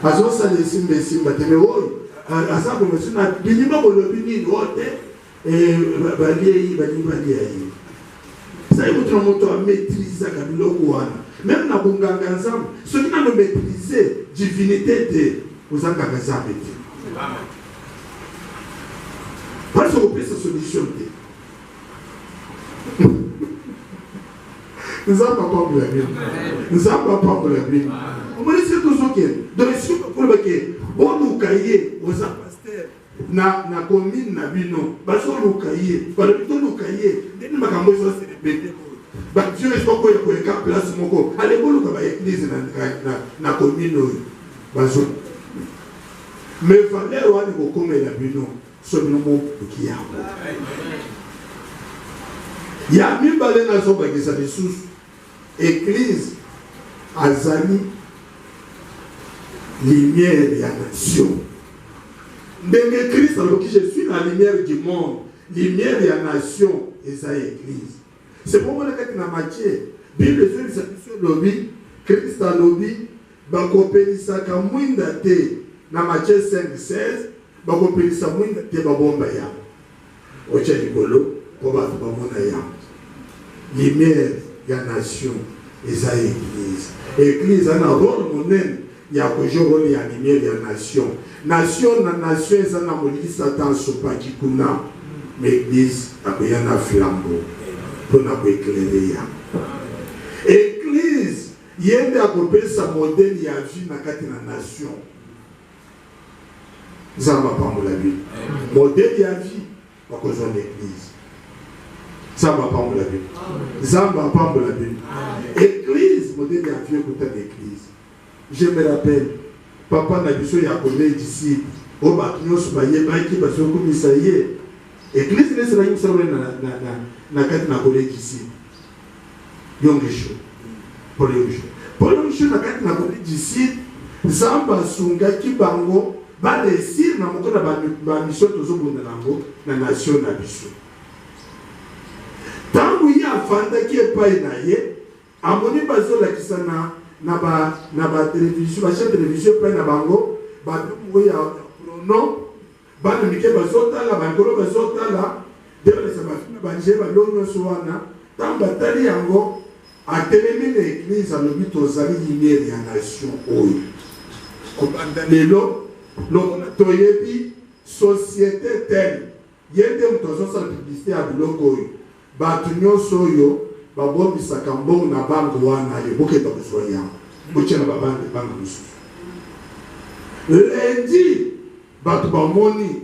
azosala esimba te me oyo aza komosi na bilima bolobi nini ote balingi balia ye sai mutu na moto amaîtrisaka biloko wana. Même dans le Nzambe, ceux qui n'ont maîtrisé la divinité, vous avez Nzambe. Parce qu'on peut se solution. Nous n'avons pas pour la Bible. Nous n'avons pas pour la Bible. On me dit que tout ce qui est. Donc, si vous voulez que vous cahier aux pasteurs, na commune, na bino, parce que vous cahier, parce que vous cahier, vous n'avez pas répéter. Bah Dieu est pas quoi il y a place moko allez bon ka ba église na commune bazo mais valeur wana kokomela bino so bino mokoki yango ya mibale nazobakisa lisusu église azali lumière ya nation ndenge Christ alobi je suis la lumière du monde lumière ya nation eza église c'est pourquoi kati na Matthieu Bible ezolisa biso lobi Christ alobi bakopelisaka mwinda te na Matthieu 5:16 bakopelisa mwinda te babomba yango ocha likolo po bato bamona yango lumière ya nation eza église église ana rôle monene ya kojo rôle ya lumière ya nation nation na nation eza na moliki satan sopaki kuna mais église akoya na flambeau mpona koéclaire yango église yende akopesa modèle ya vie na kati na nation nzambe apambola bino modèle ya vie bakozwa na église nzambe apambola bino nzambe apambola bino église modèle ya vie ekota na église je me rappelle papa na biso ya collège disciple o bato nyonso bayebaki bazokumisa ye église neselaki mosala na kati na collège disciple yongesho polongisho na kati na collège disciple nzambe asungaki bango baresir na moko na bamission tozobunda nango na nation na biso ntango ye afandaki epai na ye amoni bazolakisa na batelevizio bachaine televizio epai na bango badumo ya prono bana mike bazotala bankolo bazotala debalesa bafina banje balongo nyonso wana ntango batali yango atelemi na église alobi tozali lumière ya nation oyo kobanda lelo lokona toyebi société telle ye nde moto azosala publicité ya biloko oyo bato nyonso oyo babombisaka mbongo na bango wana yo bokenda kozwa yango botyana babanga mosusu lendi bato bamoni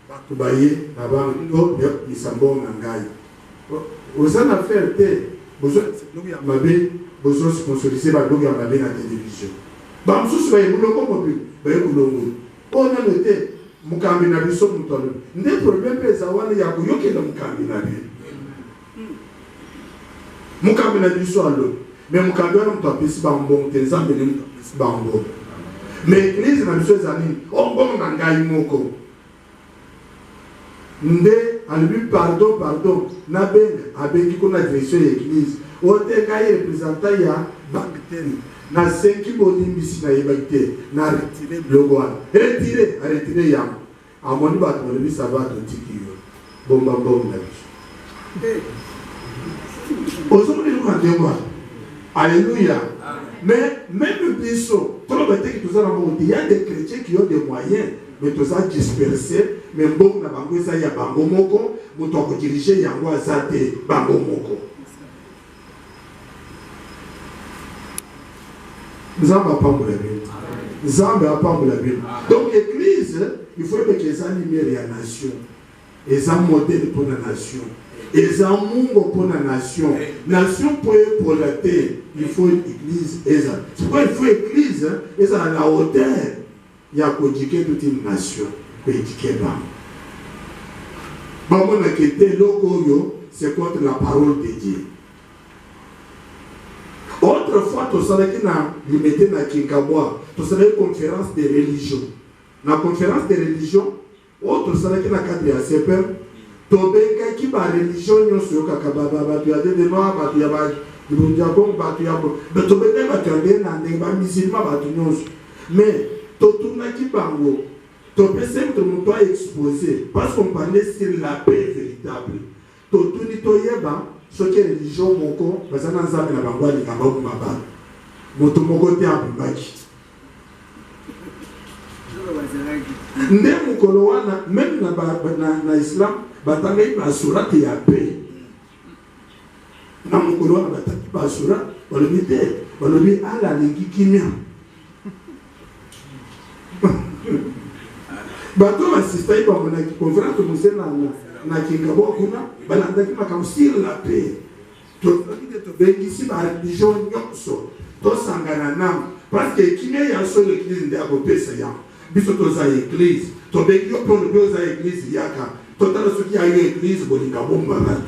bato baye na bango yakobisa mbongo na ngai oza na faire te bozwa biloko ya mabe bozwa sponsorize baloko ya mabe na télévision bamosusu baye molongo mobile baye kolongola oyo nano te mokambi na biso moto alobi nde problème mpe eza wana ya koyokela mokambi na bino mokambi na biso alobi mais mokambi wana moto apesi bambongo te nzambe ne moto apesi bambongo mais église na biso eza nini ombongo na ngai moko nde alobi pardon nabenga abengi kuna direction ya église ote ngai représentant ya banque tene na senki bolimbisi na yebaki te na retire biloko wana aretire yango amoni bato balobi sava totiki yo bomba mbongo na biso ozomoni eloko na ndengo wana alléluia mais même biso toloba teki toza na mbongo te ya des chrétiens qui ont des moyens mais toza dispersé mais mbongo na bango eza ya bango moko moto akodirige yango aza te bango moko nzambe apambola bino nzambe apambola bino donc église il faut que eza lumière ya nation eza modèle pour la nation eza mungo pour la nation po epola te il faut église eza c'est pourquoi il faut église eza à la hauteur ya kodike toute une nation koedike bango bamonake te eloko oyo c'est contre la parole de Dieu. Autrefois, tu savais qu'il y a limité na Kinkaboa, tu savais une conférence de religion. La conférence de religion, tu savais qu'il y a cadre à CPM, tu as qui ba religion, tu as des noirs, tu as des diacons, tu as des musulmans, mais tu as qui bango, tu as exposé, parce qu'on parlait sur la paix véritable. Tu as ce qui est religion moko bazana nzambe na bango alikamba kumaba moto moko te abimaki nde mokolo wana même na islam batangai basurati ya paix na mokolo wana bataki basura balobi te balobi ala alingi kimia bato basistai bamonaki conférence mosena na Kingabo kuna balandaki makambo sur la paix tobengisi bareligion nyonso tosangana namo parce que kimia ya solo église nde akopesa yango biso toza église tobeki yo mpo lobi oza église yaka totala soki ayo église bolinga bomba bato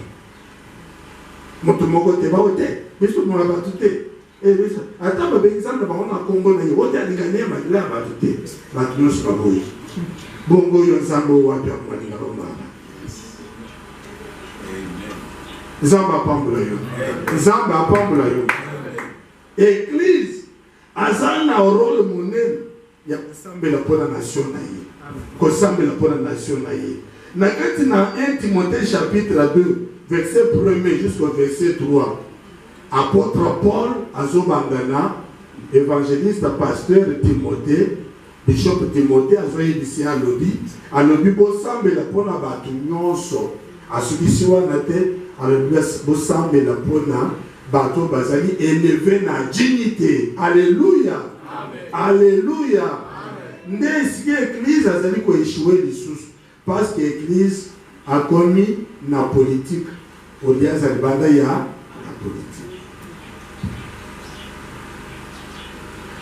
moto moko te bao te biso mona bato te biso ata babengizana na bango na kongo na ye ote alingani ya makila ya bato te bato nyonso baboyi bongo oyo nzambe oyo wapi akomalinga bombaba nzambe apambola yo nzambe apambola yo église aza na rôle monene ya kosambela mpona nation na ye kosambela mpona nation na ye na kati na 1 Timothée chapitre 2 verset 1 jusqu'au verset 3 apôtre Paul azobangana évangéliste pasteur Timothée bishop Timothée azoyebisi alobi bosambela mpona bato nyonso asukisi wana te alobi bosambela mpona bato bazali élevé na dignité. Alléluia. Alléluia. Nde esiki église azali koéchouer lisusu parce que église a commis na politique olia azali banda ya politique.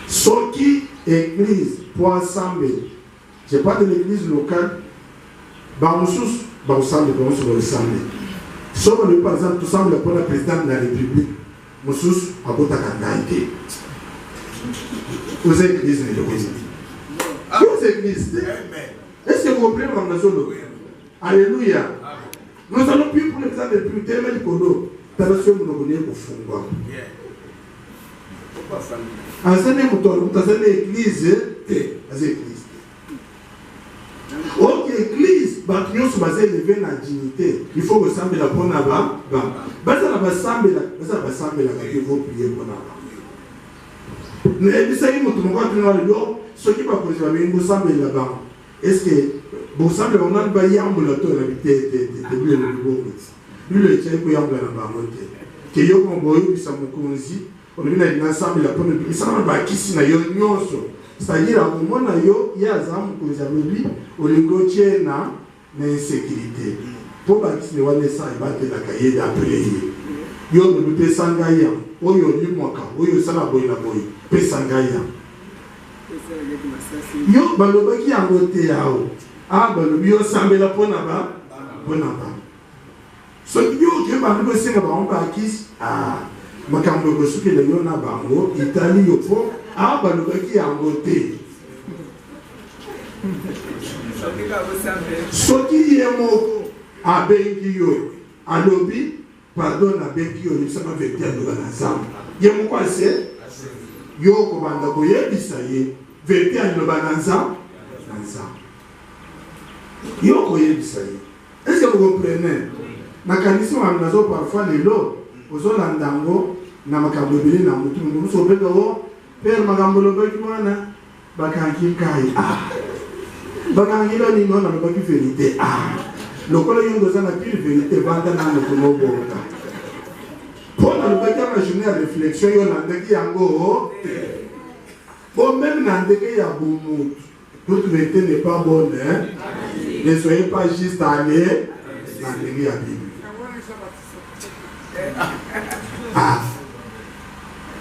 Soki église pour ensemble, je parle de l'église locale, bamusus bamusambe bamusu bamusambe. Soki on par exemple tout semble pour le président de la République, musus abota kandaite. Aux églises ne le connaissent. Aux églises. Est-ce que vous comprenez ma nation? Alléluia. Nous allons plus pour le président de la République, mais le kodo. Tarasio nous connaît au fond. Enseignez moto, enseignez l'église, les églises. Ok, église, bâtiment se basé élevé dans la dignité. Il faut ressembler la bonne là-bas. Basa la basambe la que vous priez pour là-bas. Ne disait moto mon quoi tu n'as le ce qui va poser la main vous semble là-bas. Est-ce que vous semble on a pas ambulatoire habité de bleu le bon. Lui le tient pour ambulatoire monter. Que yo kon boyo bisa mukonzi. On vient à l'ensemble la première puis ça va kisi na yo nyonso. C'est-à-dire à moment na yo ya zamu ko zamebi olingotie na insécurité. Pour bakisi ne wane sa ibate la kaye d'après. Yo no pesa ngaya, oyo ni mwaka, oyo sana boy na boy, pesa ngaya. Yo balobaki yango te yao. Balobi yo sambela pona ba. So yo ke ba ngo senga ba on bakisi makambo kosuki le yo na bango Italie yo po balobaki yango te. Soki ye moko abengi yo alobi pardon abengi yo nisama vekti aloba na nzambe ye moko ase yo kobanda koyebisa ye vekti aloba na nzambe yo koyebisa ye. Est-ce que vous comprenez? Nakanisi wa mnazo parfois lelo ozolanda ngo na makambo ebele na mutu muso obeka wo père makambo lobaki mwana bakangi kai bakangi lo ni nona lobaki vérité lokolo yongo za na pile vérité vanda na mutu mobonga pona lobaki ma journée à réflexion yo landaki yango bon même nandeke ya boumutu toute vérité n'est pas bonne ne soyez pas juste allés dans l'église à Bible.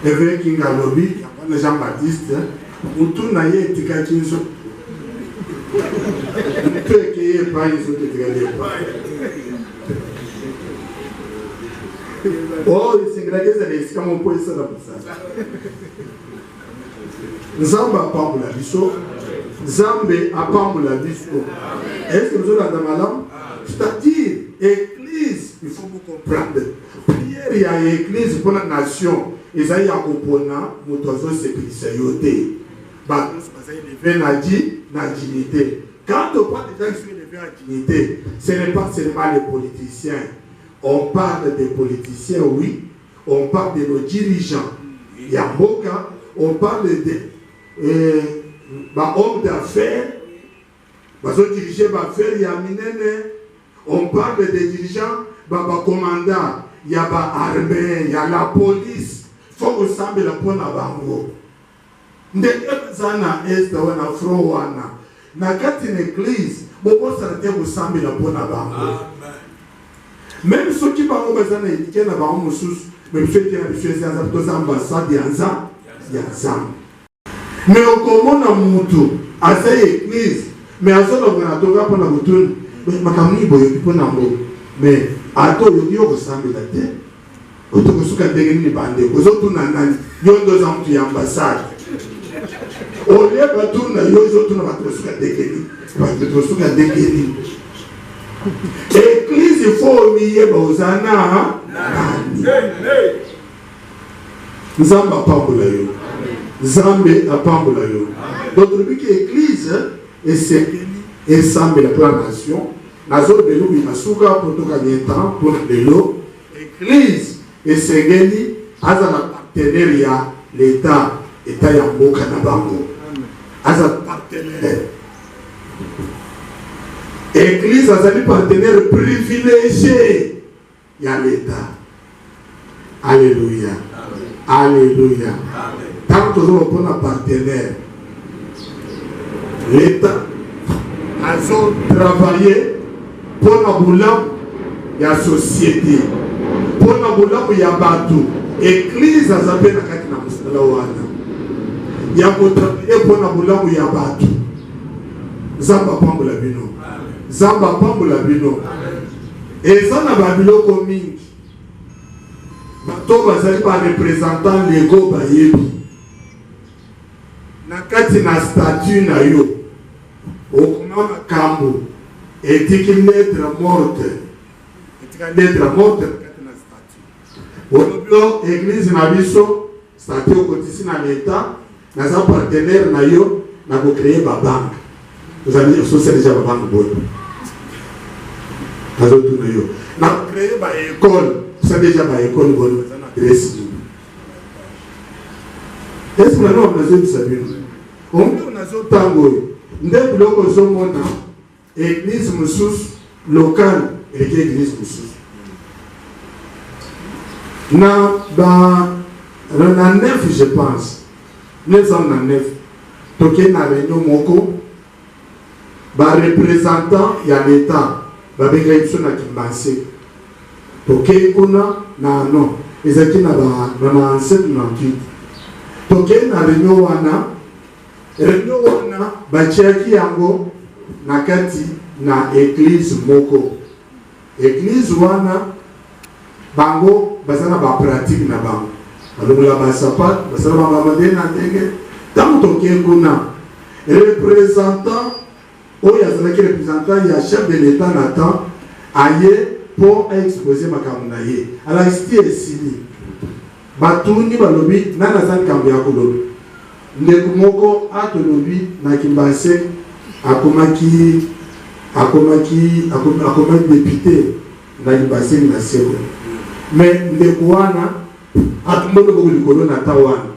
Évêque Kinga Lobi, Jean-Baptiste, où tout n'a pas été caché. Peu qu'il n'y ait pas, ils ont été pas. Oh, c'est grave, c'est comme on peut ça pour ça. Nzambe apambola biso, Nzambe apambola biso. Est-ce que vous avez la malam? C'est-à-dire, église, il faut vous comprendre. Prière, il y a église pour la nation. Et ça, il y a un component, motozo sécurité. Élevé na dignité. Quand on parle des gens qui sont élevés à dignité, ce n'est pas seulement les politiciens. On parle des politiciens, oui. On parle de nos dirigeants. Il y a Moka, on parle des hommes d'affaires. Diriger affaires, il y a Minene. On parle des dirigeants, commandants. Il y a l'armée, il y a la police. Il faut que ça me la ponne à Bango. Ndekazana est wana fro wana. Na kati l'église, bobo sarate ko sambe la ponne à Bango. Même ceux qui parlent bazana étiquette na Bango musus, même ceux qui ont fait des ambassades yanza. Mais comment on a monté à cette église, mais à ce moment-là, on a pas monté, mais ma camille boye pour n'ambo, mais à toi il y a ressemble la tête. Autant que ce qu'on dégaine les bandés, aux autres nanani, ils ont 2 ans qui ambassade. Au lieu de tout, ils ont pas trop ce qu'on dégaine, pas trop ce qu'on dégaine. Église, il faut au milieu de Hosanna. Nzamba pambola yo. Zambe apambola yo. Donc depuis que l'église est séquelle et semble pour la nation, nazo de nous masuka pour tout gagner temps pour de l'eau. L'église est séquelle à la partenariat l'État État ya mboka na bango. À sa partenaire. Église a un partenaire privilégié. Il y a l'État. Alléluia. Alléluia. Tant que nous avons un partenaire, l'État a travaillé pour la boulot de la société. Pour la boulot de la bateau. L'église a travaillé pour la boulot. Il y a travaillé pour la boulot de la bateau. Zamba pambola bino. Zamba pambola bino. Et ça n'a pas biloko mingi. Bato bazali ba représentant lego ba yebi. Na kati na statut na yo. Okuma kambo. Etiki lettre morte. Etika lettre morte kati na statut. Olobio église na biso statut okotisi na l'État na za partenaire na yo na ko créer ba banque. Vous allez dire, c'est déjà ma banque bonne. Vous allez tourner. On a créé une école. C'est déjà ma école bonne. Est-ce que nous avons besoin de savoir? On a besoin de tango. Nous avons besoin de l'église locale et l'église moussous. Dans 9, je pense. 909. Toké na réunion moko. Ba représentant ya l'État ba benga biso na Kimbanse toke kuna na non ezaki na ba na 798 toke na réunion wana ba tiaki yango na kati na église moko église wana bango bazana ba pratique na bango alobula ba sapat bazana ba madena ndenge tant toke kuna représentant où il y a des représentants, il y a chef de l'État Nathan, aïe pour exposer ma camonaye. Alors, ici est ici. Batouni balobi, nanazan kambia kolo. Ndekumoko atolobi na Kimbase, akomaki député na Kimbase na seko. Mais ndekuana atumolo ko likolo na tawana.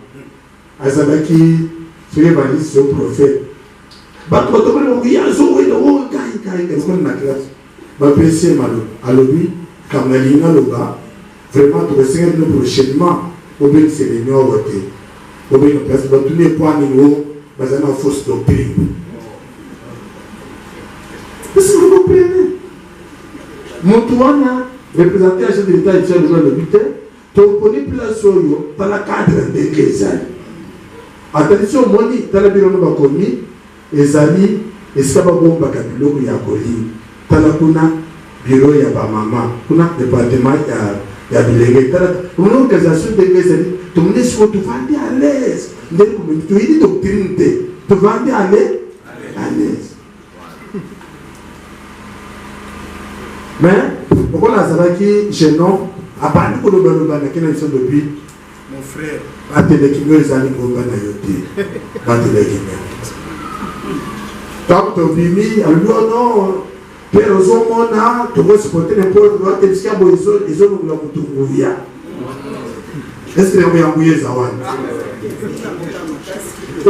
Azabaki sur le prophète. Bato batokole ko yazo wena wo kai ko na classe ba pese malo alobi kamalina loba vraiment to essayer de prochainement au bien c'est les noirs voter au bien parce que tous les points niveau bazana fausse doctrine. Est-ce que vous comprenez? Montuana représenté à chef de l'État et chef de l'État to poni place yo par la cadre de Kézal. Attention moni talabiro no bakomi ezali esaba bomba kabiloko ya koli tala kuna bureau ya ba mama kuna département ya bilenge tala une organisation de ezali to mne siko to vandi à l'aise ndé ko to yi doctrine te to vandi à l'aise mais pourquoi la savaki genon abandi ko loba na kena biso depuis mon frère batele kingo ezali ngomba na yote batele kingo. Tant que Vimi, alors non, Père Zomona, tu vas supporter n'importe quoi, tu dis qu'ils ont la moutouvia. Est-ce que vous avez envoyé Zawan?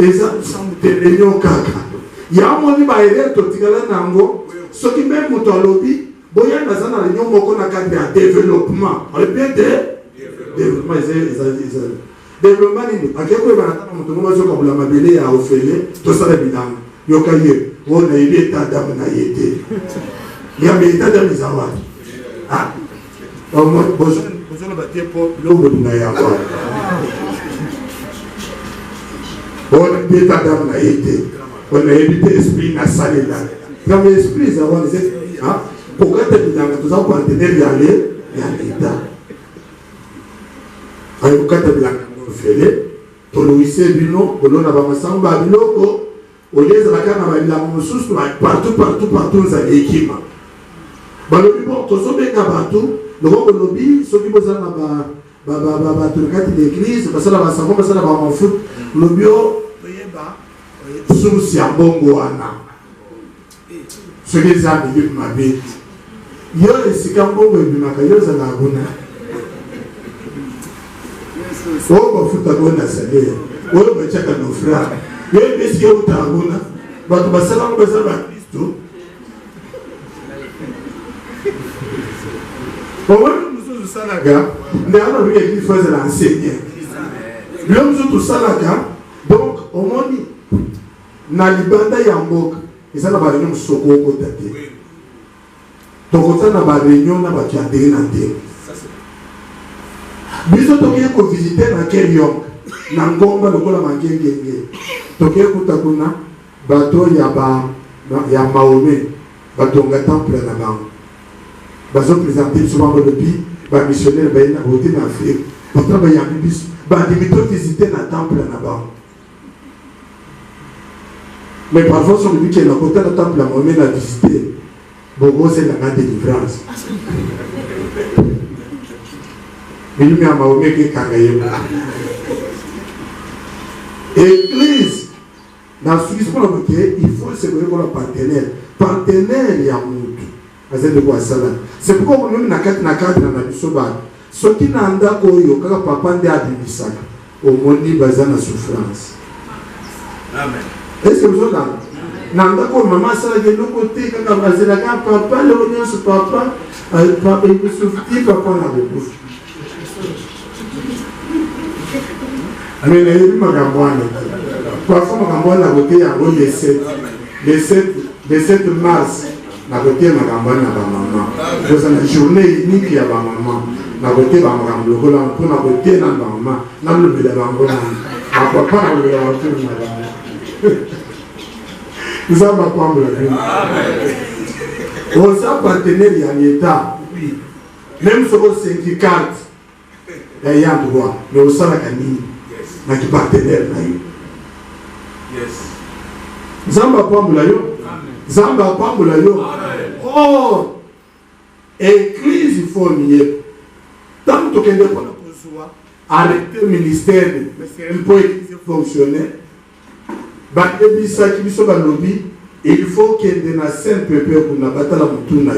Et ça, c'est des réunions caca. Il y a un moment où il y a un totigala nango, ce qui même moutolobi, boya nazana réunion moko na cadre de développement. On répète développement, développement, à quel point on va faire comme la mabélé à Ophélie, tout ça est évident. Yokaye, on a eu l'état d'âme na yété. Il y a l'état d'âme des avants. Ah, au moins, besoin de bâtir pour l'eau de Nayaba. On a des états d'âme a été. On a évité l'esprit na salé là. Quand l'esprit est avant les états, pourquoi tu es dans tout ça pour contenir y aller, il y a l'état. Alors pourquoi tu es dans le fait, pour le lycée bino, pour l'on a pas massam babilo, au lieu de la canne à la moussous, partout, nous avons l'équipe. Bon, tout ça bien partout, le roi de lobby, ceux qui posent l'église, parce que la savon, parce que la en foot, le bio, sous si un bon goana. Ce qui est un peu ma bête. Yo, c'est qu'un bon goana, yo, c'est la goana. Oh, bah, faut t'abonner à ça. Oh, bah, tu as nos frères. Yo, mais si yo, t'abonnes, bah, tu vas savoir, bah, ça va, Christo. Bon, nous sommes Salaga, mais alors lui, il faisait l'enseigner. L'homme tout Salaga, donc, au moins, na libanda ya mboka, ils ont la réunion soko au côté. Donc, on a la réunion na batu adhéré na terre. Biso tokiye ko visiter na Keriong, na ngomba lokola mangenge. Tokiye kutakuna bato ya Mahomet, bato nga temple na bango. Bazo présenter souvent le pays, ba missionnaire ba na côté en Afrique. Pourtant ba yambi bis, ba dimito visiter na temple na bango. Mais parfois sur le but qui est dans côté de temple à Mahomet à visiter. Bon, c'est la délivrance. Mais lui, à Mahomet, qui est carré. Église, dans ce qui se passe, il faut se connaître comme partenaire. Partenaire, il y a un. C'est pourquoi on a quatre cadres dans la bisoba. Ce qui n'a pas de quand papa n'est pas de au monde, il y a une souffrance. Amen. Est-ce que vous avez nanda ko maman ça de l'autre côté quand on va dire la papa le revient sur papa il souffle papa na beaucoup mais les magambwana parfois magambwana côté ya le 7 mars na côté magambwana ba maman c'est une journée unique ya ba maman na côté ba magambo ko la pour na côté na ba maman na le bela ba ngona papa na le ba tout na nous avons apprendre la vie. On s'est partenaire à l'État. Même sur les 54, il y a un droit. Mais on s'est partenaire. Mais qui partenaire là. Nous avons apprendre la vie. Nous avons apprendre la vie. Oh! Église, il faut nier. Tant que tu as arrêté le ministère, il faut fonctionner. Il faut qu'il y ait un saint peuple pour la bataille pour tout le monde.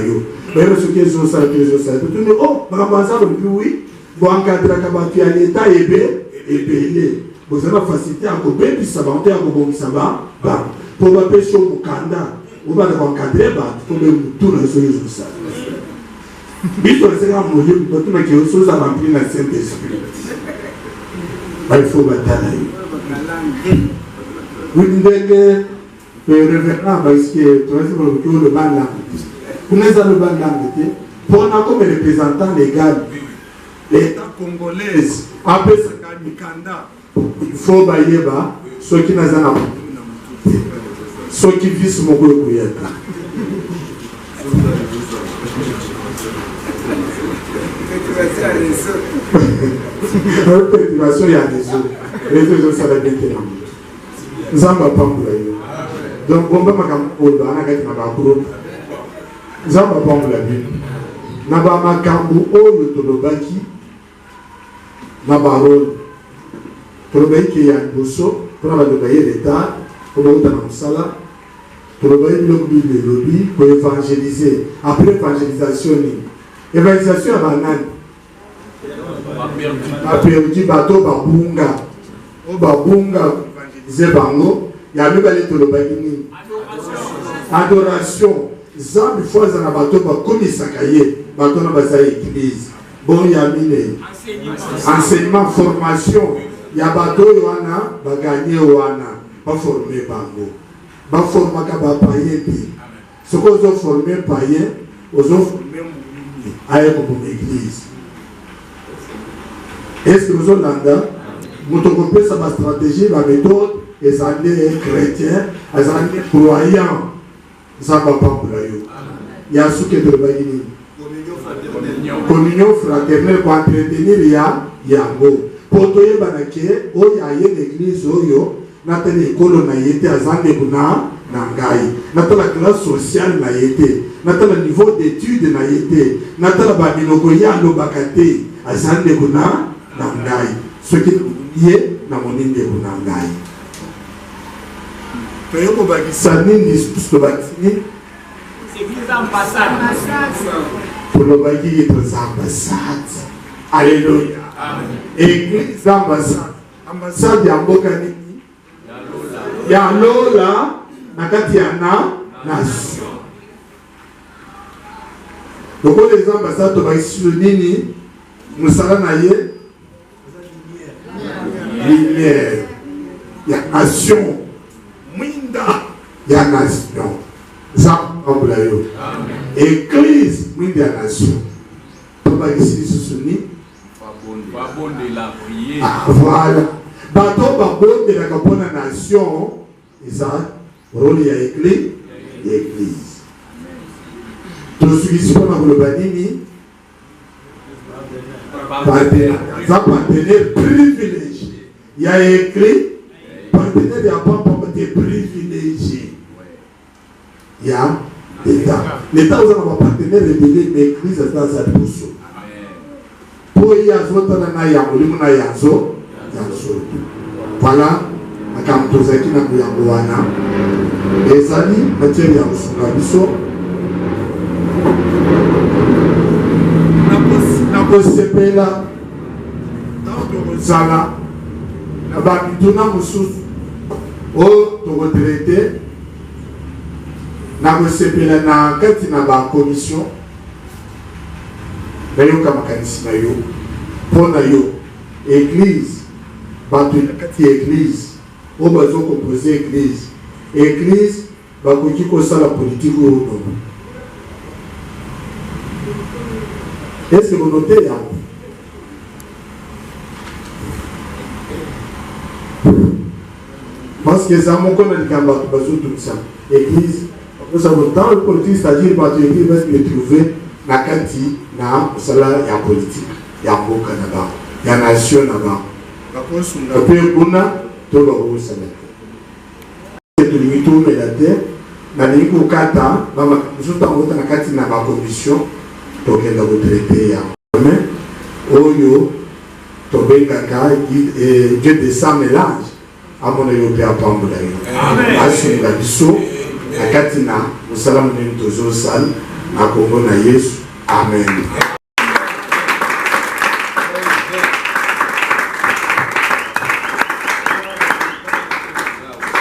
Oh, oui, pour encadrer l'État et payer. Vous avez facilité à couper, puis ça va monter à couper, ça va. Pour la pêche au Mukanda, on va encadrer, pour tout le monde. Il faut rester à mourir, pour tout le monde qui a rempli le Saint-Esprit. Il faut batailler. Vous ndenge revenant parce que tu as le ban là. Vous n'avez pas le ban là. Pour nous comme représentant légal, l'État congolais, après ça il faut bailler bas ceux qui n'ont pas ceux qui vivent mon gros couillette. Perturbation il y a des autres. Les autres ça va bien tenir. Zamba pambula yo. Donc bomba makambo ana kati na bakuro. Zamba pambula bi. Na ba makambo oyo tolobaki na barol. Tolobaki ya boso, pour la dobaye l'état, pour la musala. Tolobaki le lobby pour évangéliser. Après évangélisation évangélisation à banane. Perdu bateau babunga. O babunga Zebango, il y a même les adoration. Zambi fois dans la bateau, comme il s'accaillait, bateau dans la église. Bon, il y a mine. Enseignement, formation. Il y a bateau, il y a gagné, pas formé bango. Pas formé par païen. Ce qu'on a formé païen, ils ont formé à l'église. Est-ce que nous avons l'anda? Nous avons compris sa stratégie, ma méthode, ezali chrétien ezali croyant nzambe apambola yo ya suki tolobaki nini communion fraternelle koentretenir yango mpo toyebana ke oyo aye l'église oyo natala ekolo na ye te aza ndeko na ngai natala classe sociale na ye te natala niveau d'étude na ye te natala baminoko ye alobaka te aza ndeko na ngai soki ye namoni ndeko na ngai toyo kobakisa nini tobakisi nini tolobaki ye toza ambassade alleluya église ambassade ya mboka nini ya lola na kati ya nation lokola eza ambassade tobakisi nini mosala na ye lumière ya nation mwinda ya nation zambola yo église mwinda ya nation tobakisi lisusu nini voilà bato babondelaka mpona nation eza role ya église tosukisi mpona koloba nini za partenaire privilégié ya écrit partenaire ya papa te privilégié ya l'état oza na bapartenaire ebele na église aza liboso po ye azotala na ya molimo na yanzo voilà makambo tozalaki na moyango wana ezali matière ya kosunga biso nakosepela ntango tokozala na bamituna mosusu oyo tokotraite nakosepela na kati na bakomission nayoka makanisi na yo mpo na yo église bato na kati ya église oyo bazokompose église bakoki kosala politike oyo nono est-ce que bonote yango parce que eza moko na likambo bato bazotumisa église bakosa kotan politique c'est-à-dire bato église basi retrouve na kati na mosala ya politique ya mboka na bango ya nation na bango bakosunga mpe kuna to bakosala te tolingi toumela te nalingi kokata mosusu ntango ota na kati na bakomission tokenda kotraite yango oyo tobengaka dieu de sans mélange amona yo mpe apambola yo asunga biso na kati na mosala monene tozosala na kombo na yesu amen.